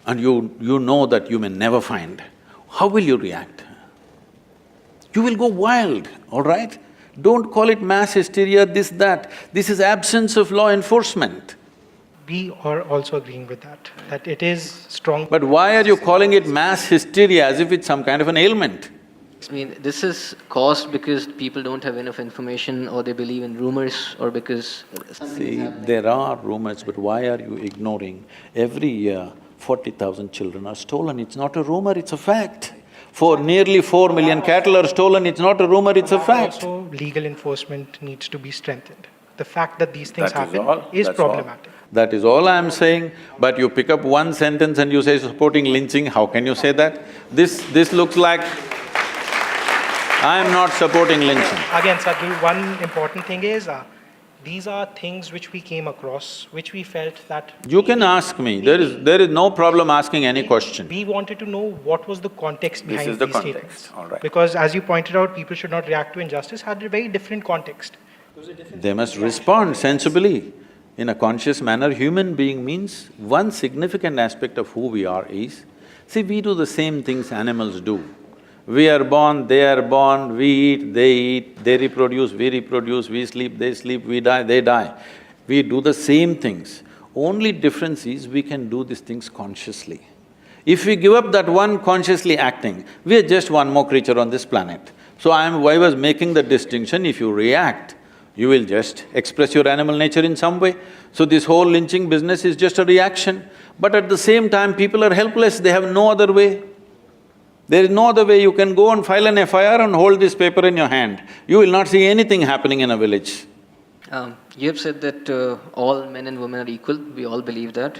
and you know that you may never find, how will you react? You will go wild, all right? Don't call it mass hysteria, this, that. This is absence of law enforcement. We are also agreeing with that it is strong… But why are you calling it mass hysteria as if it's some kind of an ailment? I mean, this is caused because people don't have enough information, or they believe in rumors, or because… See, there are rumors, but why are you ignoring? Every year, 40,000 children are stolen, it's not a rumor, it's a fact. For nearly 4 million cattle are stolen, it's not a rumor, it's a fact. Also, legal enforcement needs to be strengthened. The fact that these things That is happen all. is That's all. problematic. That is all I'm saying, but you pick up one sentence and you say supporting lynching, how can you say that? This looks like… I am not supporting lynching. Again, Sadhguru, one important thing is, these are things which we came across, which we felt that… You can ask me, there is no problem asking any question. We wanted to know what was the context This behind is the these context, statements. all right. Because as you pointed out, people should not react to injustice had a very different context. They must respond sensibly. In a conscious manner, human being means one significant aspect of who we are is, see, we do the same things animals do. We are born, they are born, we eat, they reproduce, we sleep, they sleep, we die, they die. We do the same things. Only difference is we can do these things consciously. If we give up that one consciously acting, we are just one more creature on this planet. So I was making the distinction, if you react, you will just express your animal nature in some way. So this whole lynching business is just a reaction. But at the same time, people are helpless, they have no other way. There is no other way. You can go and file an FIR and hold this paper in your hand. You will not see anything happening in a village. You have said that all men and women are equal. We all believe that.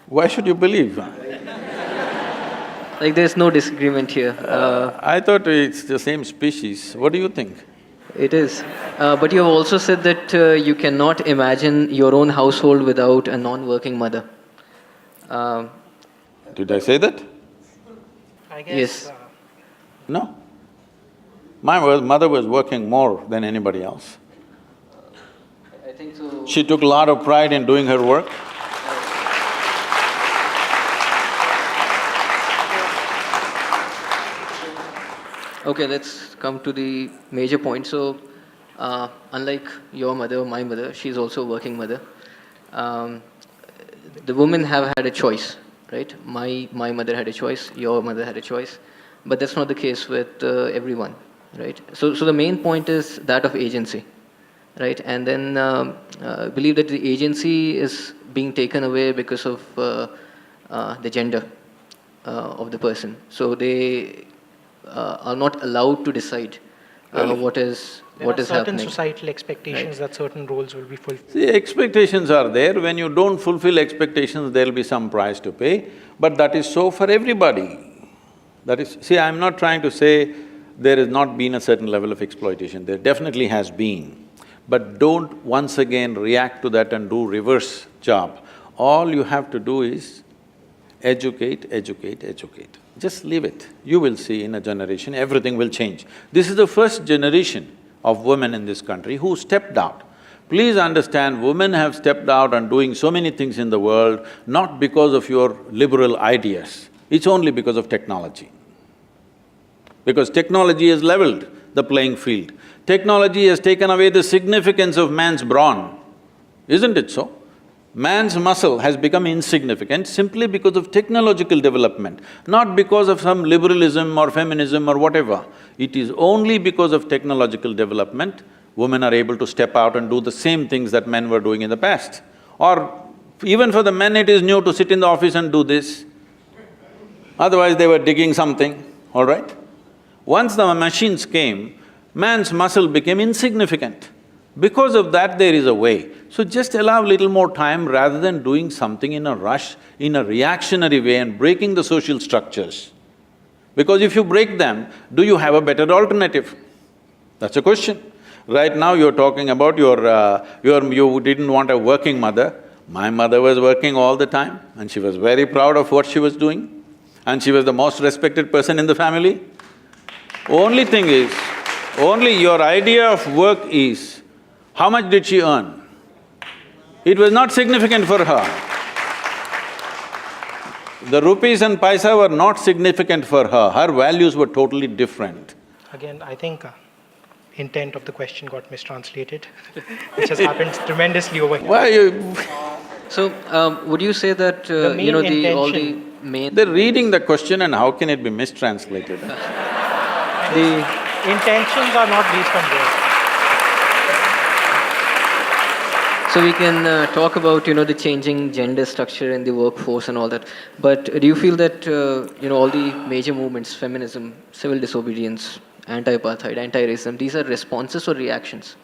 Why should you believe? Like there's no disagreement here. I thought it's the same species. What do you think? It is. But you have also said that you cannot imagine your own household without a non-working mother. Did I say that? I guess… Yes. No. My mother was working more than anybody else. I think so. She took a lot of pride in doing her work. Okay, let's come to the major point. So, unlike your mother, my mother, she's also a working mother. The women have had a choice, right? My mother had a choice, your mother had a choice, but that's not the case with everyone, right? So the main point is that of agency, right? And then believe that the agency is being taken away because of the gender of the person. So they are not allowed to decide what is certain happening. societal expectations Right. that certain roles will be fulfilled. See, expectations are there. When you don't fulfill expectations, there'll be some price to pay, but that is so for everybody. That is… See, I'm not trying to say there has not been a certain level of exploitation, there definitely has been. But don't once again react to that and do reverse job. All you have to do is educate, educate, educate. Just leave it. You will see in a generation, everything will change. This is the first generation of women in this country who stepped out. Please understand, women have stepped out and doing so many things in the world, not because of your liberal ideas, it's only because of technology. Because technology has leveled the playing field. Technology has taken away the significance of man's brawn, isn't it so? Man's muscle has become insignificant simply because of technological development, not because of some liberalism or feminism or whatever. It is only because of technological development, women are able to step out and do the same things that men were doing in the past. Or even for the men, it is new to sit in the office and do this. Otherwise, they were digging something, all right? Once the machines came, man's muscle became insignificant. Because of that, there is a way. So just allow little more time rather than doing something in a rush, in a reactionary way and breaking the social structures. Because if you break them, do you have a better alternative? That's a question. Right now you're talking about you didn't want a working mother. My mother was working all the time and she was very proud of what she was doing and she was the most respected person in the family. Only thing is, only your idea of work is, how much did she earn? It was not significant for her. The rupees and paisa were not significant for her, her values were totally different. Again, I think intent of the question got mistranslated, which has happened tremendously over here. Why you… So, would you say that, main all the intention… main… They're reading the question and how can it be mistranslated? the… Intentions are not based on words. So we can talk about, the changing gender structure in the workforce and all that. But do you feel that, all the major movements, feminism, civil disobedience, anti-apartheid, anti-racism, these are responses or reactions?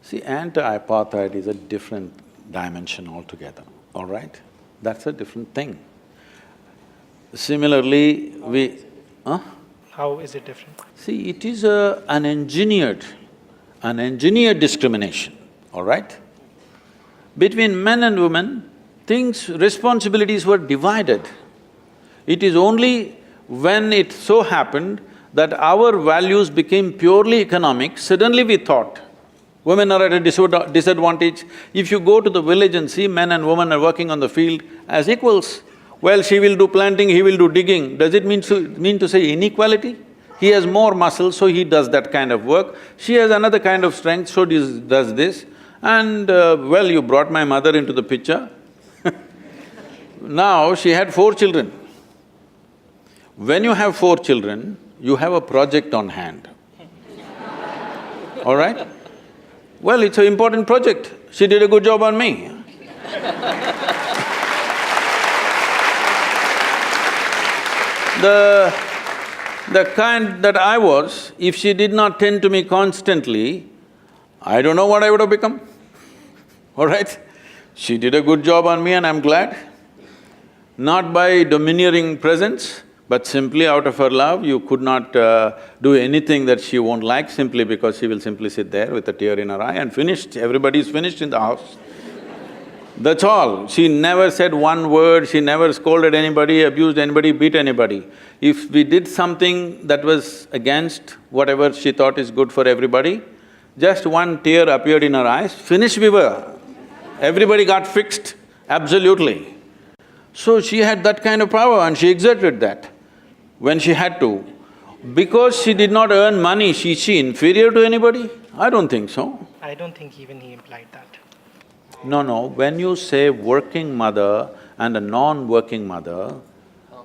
See, anti-apartheid is a different dimension altogether, all right? That's a different thing. Similarly, How is it different? See, it is an engineered discrimination, all right? Between men and women, responsibilities were divided. It is only when it so happened that our values became purely economic, suddenly we thought, women are at a disadvantage. If you go to the village and see men and women are working on the field as equals, well, she will do planting, he will do digging. Does it mean to say inequality? He has more muscles, so he does that kind of work. She has another kind of strength, so does this. And well, you brought my mother into the picture. Now, she had 4 children. When you have 4 children, you have a project on hand. All right? Well, it's an important project. She did a good job on me. The kind that I was, if she did not tend to me constantly, I don't know what I would have become, all right? She did a good job on me and I'm glad. Not by domineering presence, but simply out of her love. You could not do anything that she won't like simply because she will simply sit there with a tear in her eye and finished. Everybody's finished in the house. That's all. She never said one word, she never scolded anybody, abused anybody, beat anybody. If we did something that was against whatever she thought is good for everybody, just one tear appeared in her eyes, finished we were. Everybody got fixed, absolutely. So she had that kind of power and she exerted that when she had to. Because she did not earn money, is she inferior to anybody? I don't think so. I don't think even he implied that. No, when you say working mother and a non-working mother,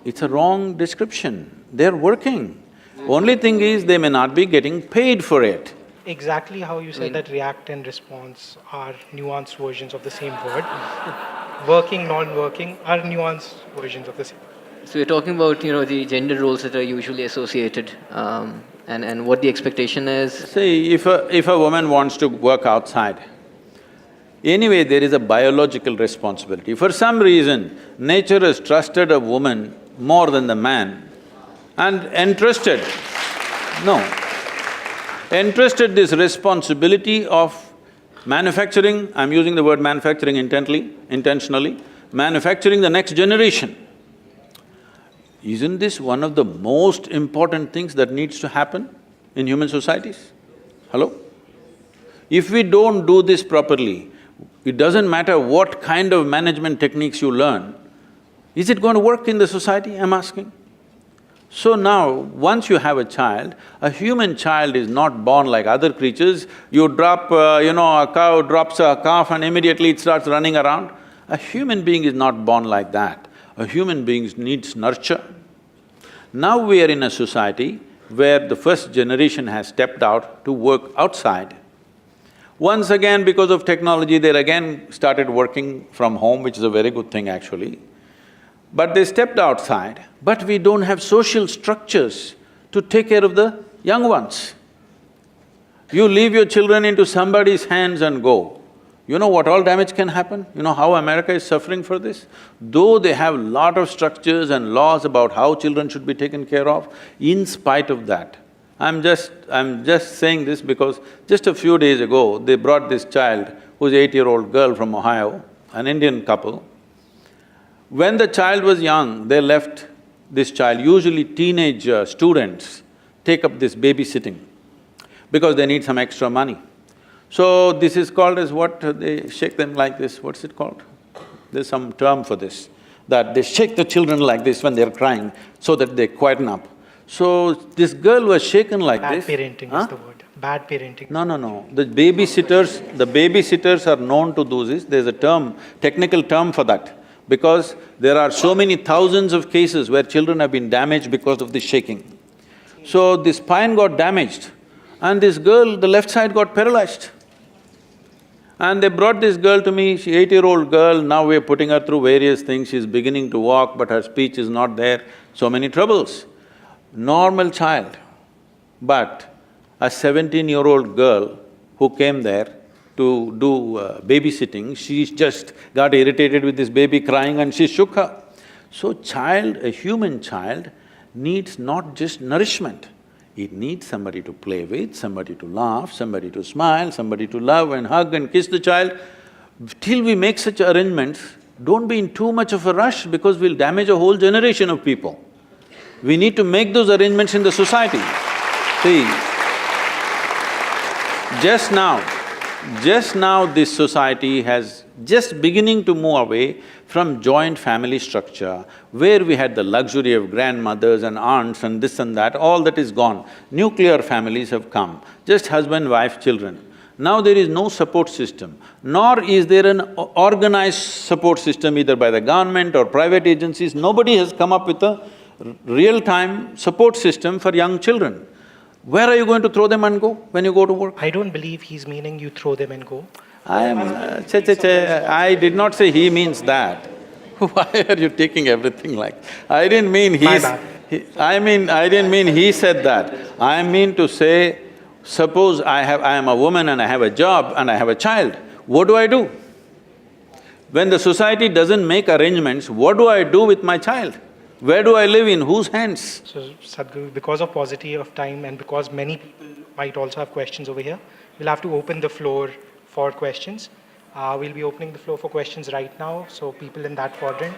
it's a wrong description. They're working. Only thing is, they may not be getting paid for it. Exactly how you said that react and response are nuanced versions of the same word. Working, non-working are nuanced versions of the same word. So you're talking about, the gender roles that are usually associated, and what the expectation is. See, if a woman wants to work outside, anyway, there is a biological responsibility. For some reason, nature has trusted a woman more than the man and entrusted this responsibility of manufacturing, I'm using the word manufacturing intentionally, manufacturing the next generation. Isn't this one of the most important things that needs to happen in human societies? Hello? If we don't do this properly, it doesn't matter what kind of management techniques you learn, is it going to work in the society, I'm asking? So now, once you have a child, a human child is not born like other creatures. You drop, a cow drops a calf and immediately it starts running around. A human being is not born like that. A human being needs nurture. Now we are in a society where the first generation has stepped out to work outside. Once again, because of technology, they again started working from home, which is a very good thing actually. But they stepped outside, but we don't have social structures to take care of the young ones. You leave your children into somebody's hands and go. You know what all damage can happen? You know how America is suffering for this? Though they have lot of structures and laws about how children should be taken care of, in spite of that, I'm just saying this because just a few days ago, they brought this child, who's 8-year-old girl from Ohio, an Indian couple. When the child was young, they left this child, usually teenage students take up this babysitting because they need some extra money. So this is called as what? They shake them like this, what's it called? There's some term for this, that they shake the children like this when they're crying so that they quieten up. So this girl was shaken like this. Bad parenting is the word. Bad parenting. No. The babysitters are known to do this. There's a term, technical term for that. Because there are so many thousands of cases where children have been damaged because of this shaking. So the spine got damaged and this girl, the left side got paralyzed. And they brought this girl to me, she's 8-year-old girl, now we're putting her through various things, she's beginning to walk but her speech is not there, so many troubles. Normal child, but a 17-year-old girl who came there to do babysitting, she just got irritated with this baby crying and she shook her. So a human child needs not just nourishment, it needs somebody to play with, somebody to laugh, somebody to smile, somebody to love and hug and kiss the child. Till we make such arrangements, don't be in too much of a rush because we'll damage a whole generation of people. We need to make those arrangements in the society. See, just now this society has just beginning to move away from joint family structure, where we had the luxury of grandmothers and aunts and this and that, all that is gone. Nuclear families have come, just husband, wife, children. Now there is no support system, nor is there an organized support system either by the government or private agencies. Nobody has come up with a real-time support system for young children. Where are you going to throw them and go when you go to work? I don't believe he's meaning you throw them and go. I did not say he means that. Why are you taking everything like… I didn't mean My bad. I didn't mean he said that. I mean to say, suppose I am a woman and I have a job and I have a child, what do I do? When the society doesn't make arrangements, what do I do with my child? Where do I live, in whose hands? So Sadhguru, because of paucity of time and because many people might also have questions over here, we'll have to open the floor for questions. We'll be opening the floor for questions right now, so people in that quadrant.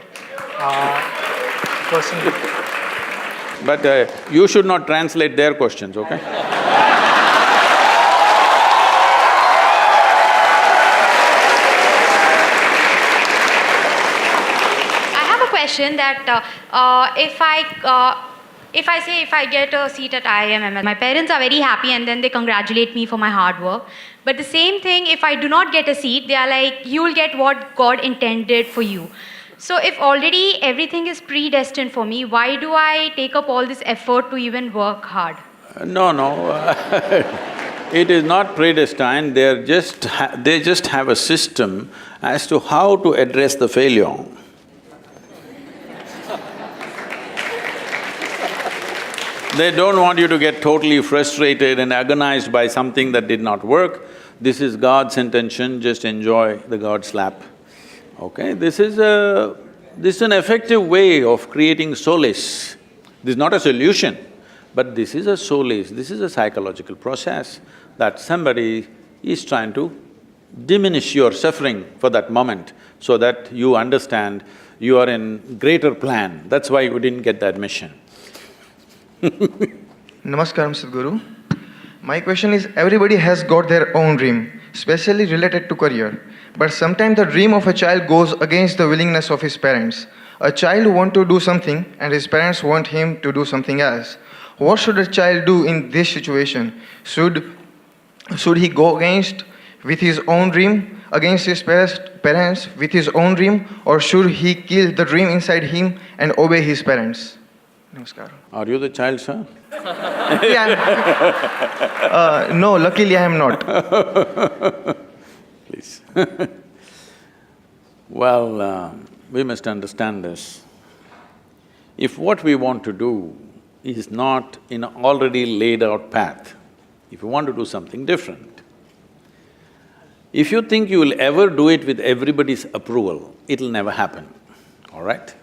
But you should not translate their questions, okay? Question that if I get a seat at IIM, my parents are very happy and then they congratulate me for my hard work. But the same thing, if I do not get a seat, they are like, you will get what God intended for you. So if already everything is predestined for me, why do I take up all this effort to even work hard? No. It is not predestined, they just have a system as to how to address the failure. They don't want you to get totally frustrated and agonized by something that did not work. This is God's intention, just enjoy the God slap, okay? This is an effective way of creating solace. This is not a solution, but this is a solace, this is a psychological process that somebody is trying to diminish your suffering for that moment so that you understand you are in greater plan. That's why you didn't get the admission. Namaskaram, Sadhguru. My question is, everybody has got their own dream, especially related to career. But sometimes the dream of a child goes against the willingness of his parents. A child wants to do something and his parents want him to do something else. What should a child do in this situation? Should he go with his own dream, against his parents with his own dream, or should he kill the dream inside him and obey his parents? Namaskaram. Are you the child, sir? Yeah. No, luckily I am not. Please. Well, we must understand this. If what we want to do is not in an already laid out path, if you want to do something different, if you think you will ever do it with everybody's approval, it'll never happen, all right?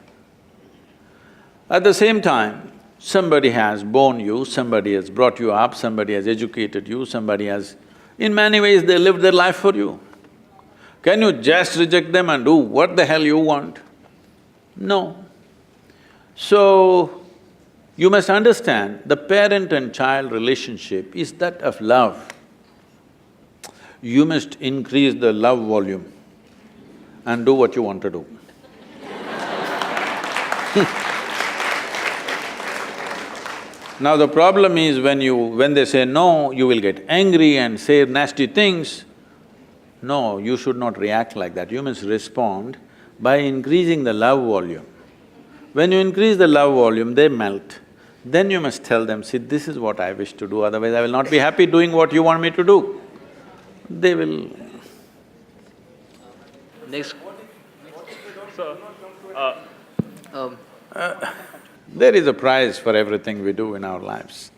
At the same time, somebody has born you, somebody has brought you up, somebody has educated you, somebody has… in many ways they lived their life for you. Can you just reject them and do what the hell you want? No. So, you must understand, the parent and child relationship is that of love. You must increase the love volume and do what you want to do. Now the problem is when they say no, you will get angry and say nasty things. No, you should not react like that. You must respond by increasing the love volume. When you increase the love volume, they melt. Then you must tell them, see, this is what I wish to do, otherwise I will not be happy doing what you want me to do. They will… Next. There is a price for everything we do in our lives.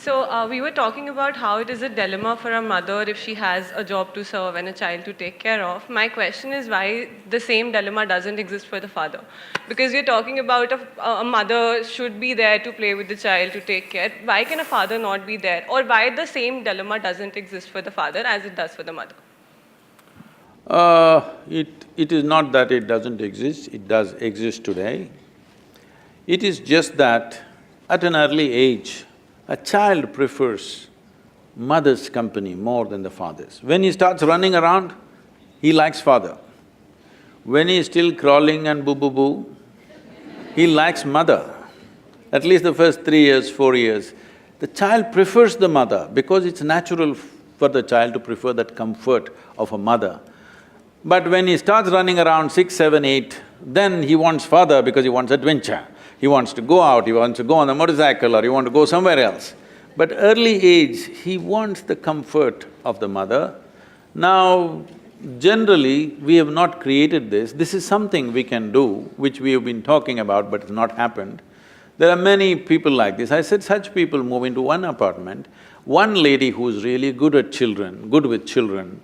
So we were talking about how it is a dilemma for a mother if she has a job to serve and a child to take care of. My question is why the same dilemma doesn't exist for the father? Because we're talking about a mother should be there to play with the child, to take care. Why can a father not be there? Or why the same dilemma doesn't exist for the father as it does for the mother? It is not that it doesn't exist, it does exist today. It is just that at an early age, a child prefers mother's company more than the father's. When he starts running around, he likes father. When he is still crawling and boo-boo-boo, he likes mother. At least the first 3 years, 4 years, the child prefers the mother because it's natural for the child to prefer that comfort of a mother. But when he starts running around 6, 7, 8, then he wants father because he wants adventure. He wants to go out, he wants to go on a motorcycle or he wants to go somewhere else. But early age, he wants the comfort of the mother. Now, generally, we have not created this. This is something we can do, which we have been talking about but it's not happened. There are many people like this. I said such people move into one apartment. One lady who's really good at children, good with children,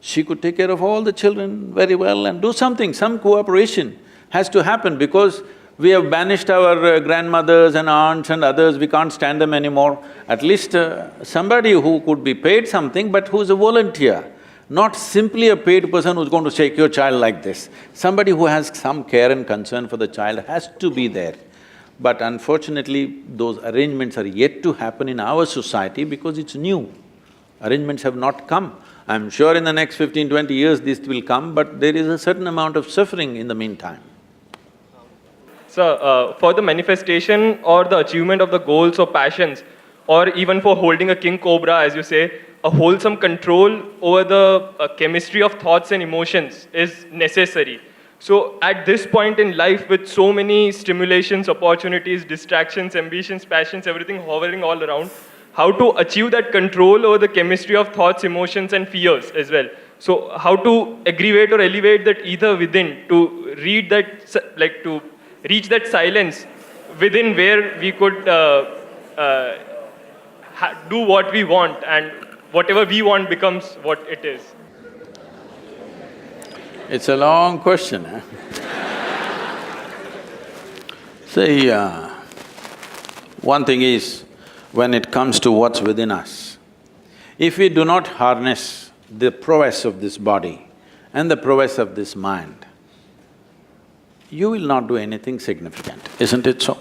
she could take care of all the children very well and do something, some cooperation has to happen because we have banished our grandmothers and aunts and others, we can't stand them anymore. At least somebody who could be paid something but who's a volunteer, not simply a paid person who's going to shake your child like this. Somebody who has some care and concern for the child has to be there. But unfortunately, those arrangements are yet to happen in our society because it's new. Arrangements have not come. I'm sure in the next 15, 20 years this will come, but there is a certain amount of suffering in the meantime. So, for the manifestation or the achievement of the goals or passions, or even for holding a king cobra, as you say, a wholesome control over the chemistry of thoughts and emotions is necessary. So, at this point in life, with so many stimulations, opportunities, distractions, ambitions, passions, everything hovering all around, how to achieve that control over the chemistry of thoughts, emotions and fears as well. So how to aggravate or elevate that ether within to read that, like to reach that silence within where we could do what we want and whatever we want becomes what it is. It's a long question, eh? See, one thing is, when it comes to what's within us, if we do not harness the prowess of this body and the prowess of this mind, you will not do anything significant, isn't it so?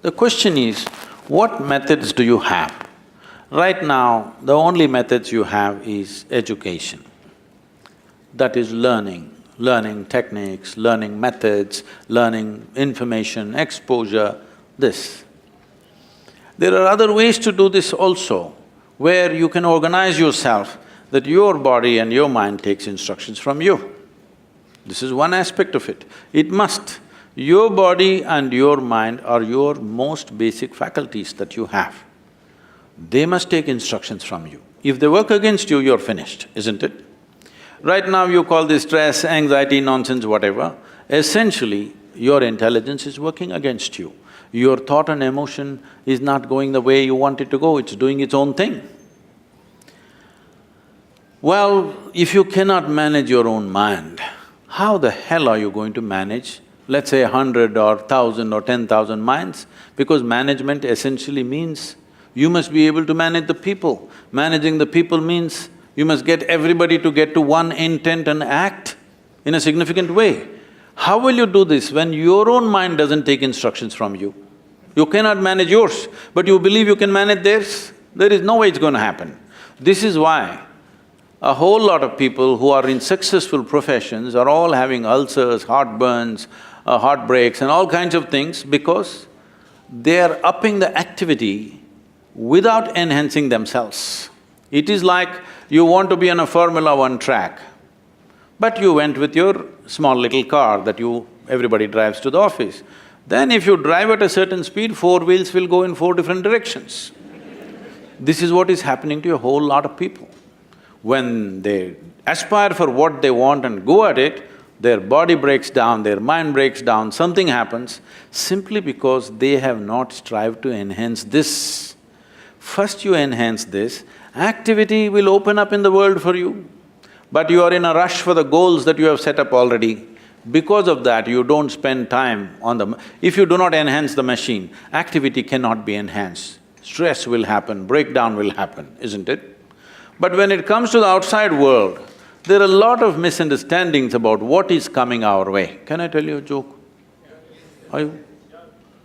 The question is, what methods do you have? Right now, the only methods you have is education. That is learning techniques, learning methods, learning information, exposure, this. There are other ways to do this also, where you can organize yourself that your body and your mind takes instructions from you. This is one aspect of it. It must. Your body and your mind are your most basic faculties that you have. They must take instructions from you. If they work against you, you're finished, isn't it? Right now you call this stress, anxiety, nonsense, whatever. Essentially, your intelligence is working against you. Your thought and emotion is not going the way you want it to go, it's doing its own thing. Well, if you cannot manage your own mind, how the hell are you going to manage, let's say 100 or 1,000 or 10,000 minds? Because management essentially means you must be able to manage the people. Managing the people means you must get everybody to get to one intent and act in a significant way. How will you do this when your own mind doesn't take instructions from you? You cannot manage yours, but you believe you can manage theirs? There is no way it's going to happen. This is why a whole lot of people who are in successful professions are all having ulcers, heartburns, heartbreaks and all kinds of things because they are upping the activity without enhancing themselves. It is like you want to be on a Formula 1 track, but you went with your small little car that everybody drives to the office. Then if you drive at a certain speed, four wheels will go in four different directions. This is what is happening to a whole lot of people. When they aspire for what they want and go at it, their body breaks down, their mind breaks down, something happens simply because they have not strived to enhance this. First you enhance this, activity will open up in the world for you. But you are in a rush for the goals that you have set up already. Because of that, you don't spend time on the… If you do not enhance the machine, activity cannot be enhanced. Stress will happen, breakdown will happen, isn't it? But when it comes to the outside world, there are a lot of misunderstandings about what is coming our way. Can I tell you a joke? Are you?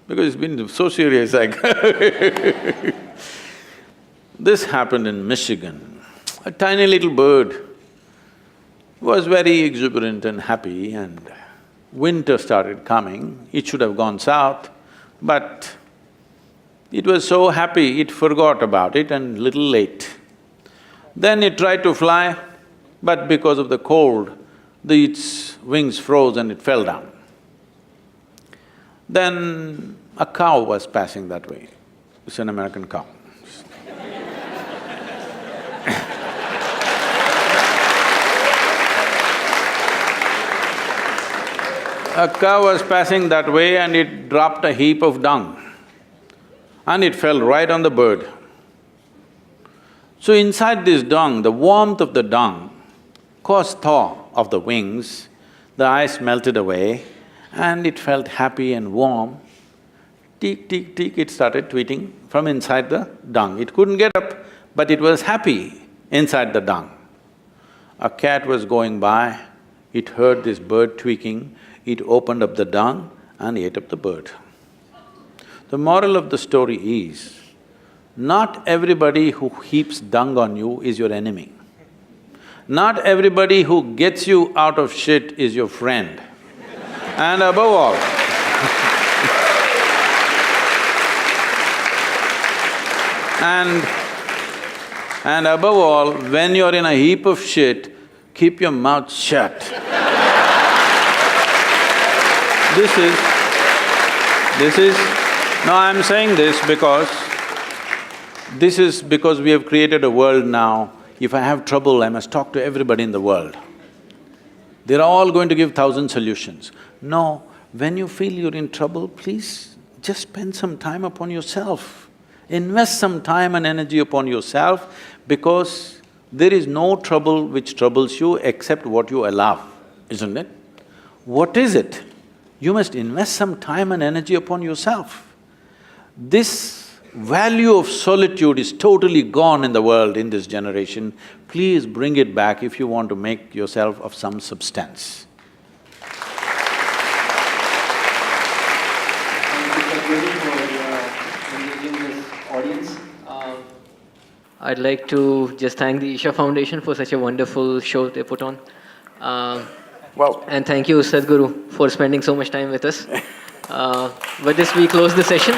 Because it's been so serious, like This happened in Michigan. A tiny little bird was very exuberant and happy, and winter started coming. It should have gone south, but it was so happy it forgot about it and little late. Then it tried to fly, but because of the cold, its wings froze and it fell down. Then a cow was passing that way. It's an American cow. A cow was passing that way and it dropped a heap of dung and it fell right on the bird. So inside this dung, the warmth of the dung caused thaw of the wings, the ice melted away and it felt happy and warm. Tick, tick, tick, it started tweeting from inside the dung. It couldn't get up, but it was happy inside the dung. A cat was going by, it heard this bird tweaking, it opened up the dung and ate up the bird. The moral of the story is, not everybody who heaps dung on you is your enemy. Not everybody who gets you out of shit is your friend. And above all, and above all, when you're in a heap of shit, keep your mouth shut. No, I'm saying this because we have created a world now, if I have trouble, I must talk to everybody in the world. They're all going to give 1,000 solutions. No, when you feel you're in trouble, please just spend some time upon yourself. Invest some time and energy upon yourself, because there is no trouble which troubles you except what you allow, isn't it? What is it? You must invest some time and energy upon yourself. This value of solitude is totally gone in the world in this generation. Please bring it back if you want to make yourself of some substance. I'd like to just thank the Isha Foundation for such a wonderful show they put on. Wow. And thank you, Sadhguru, for spending so much time with us. With this, we close the session.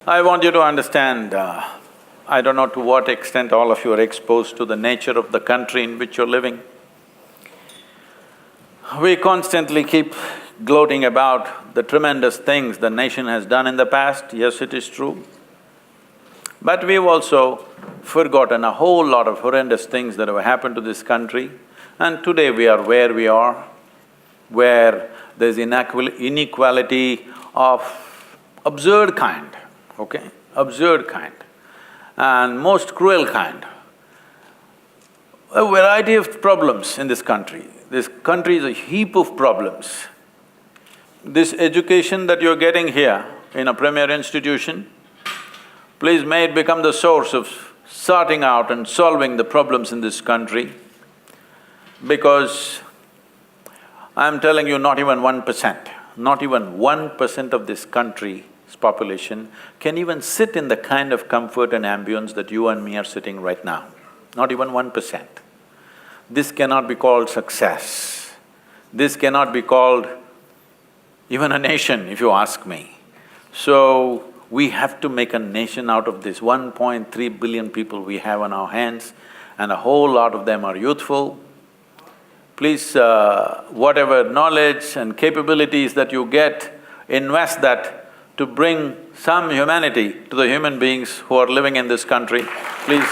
I want you to understand, I don't know to what extent all of you are exposed to the nature of the country in which you're living. We constantly keep gloating about the tremendous things the nation has done in the past. Yes, it is true. But we've also forgotten a whole lot of horrendous things that have happened to this country, and today we are where we are, where there's inequality of absurd kind, okay? Absurd kind and most cruel kind. A variety of problems in this country. This country is a heap of problems. This education that you're getting here in a premier institution, please may it become the source of sorting out and solving the problems in this country, because I'm telling you, not even 1% of this country's population can even sit in the kind of comfort and ambience that you and me are sitting right now. Not even 1%. This cannot be called success. This cannot be called even a nation, if you ask me. So, we have to make a nation out of this 1.3 billion people we have on our hands, and a whole lot of them are youthful. Please, whatever knowledge and capabilities that you get, invest that to bring some humanity to the human beings who are living in this country, please.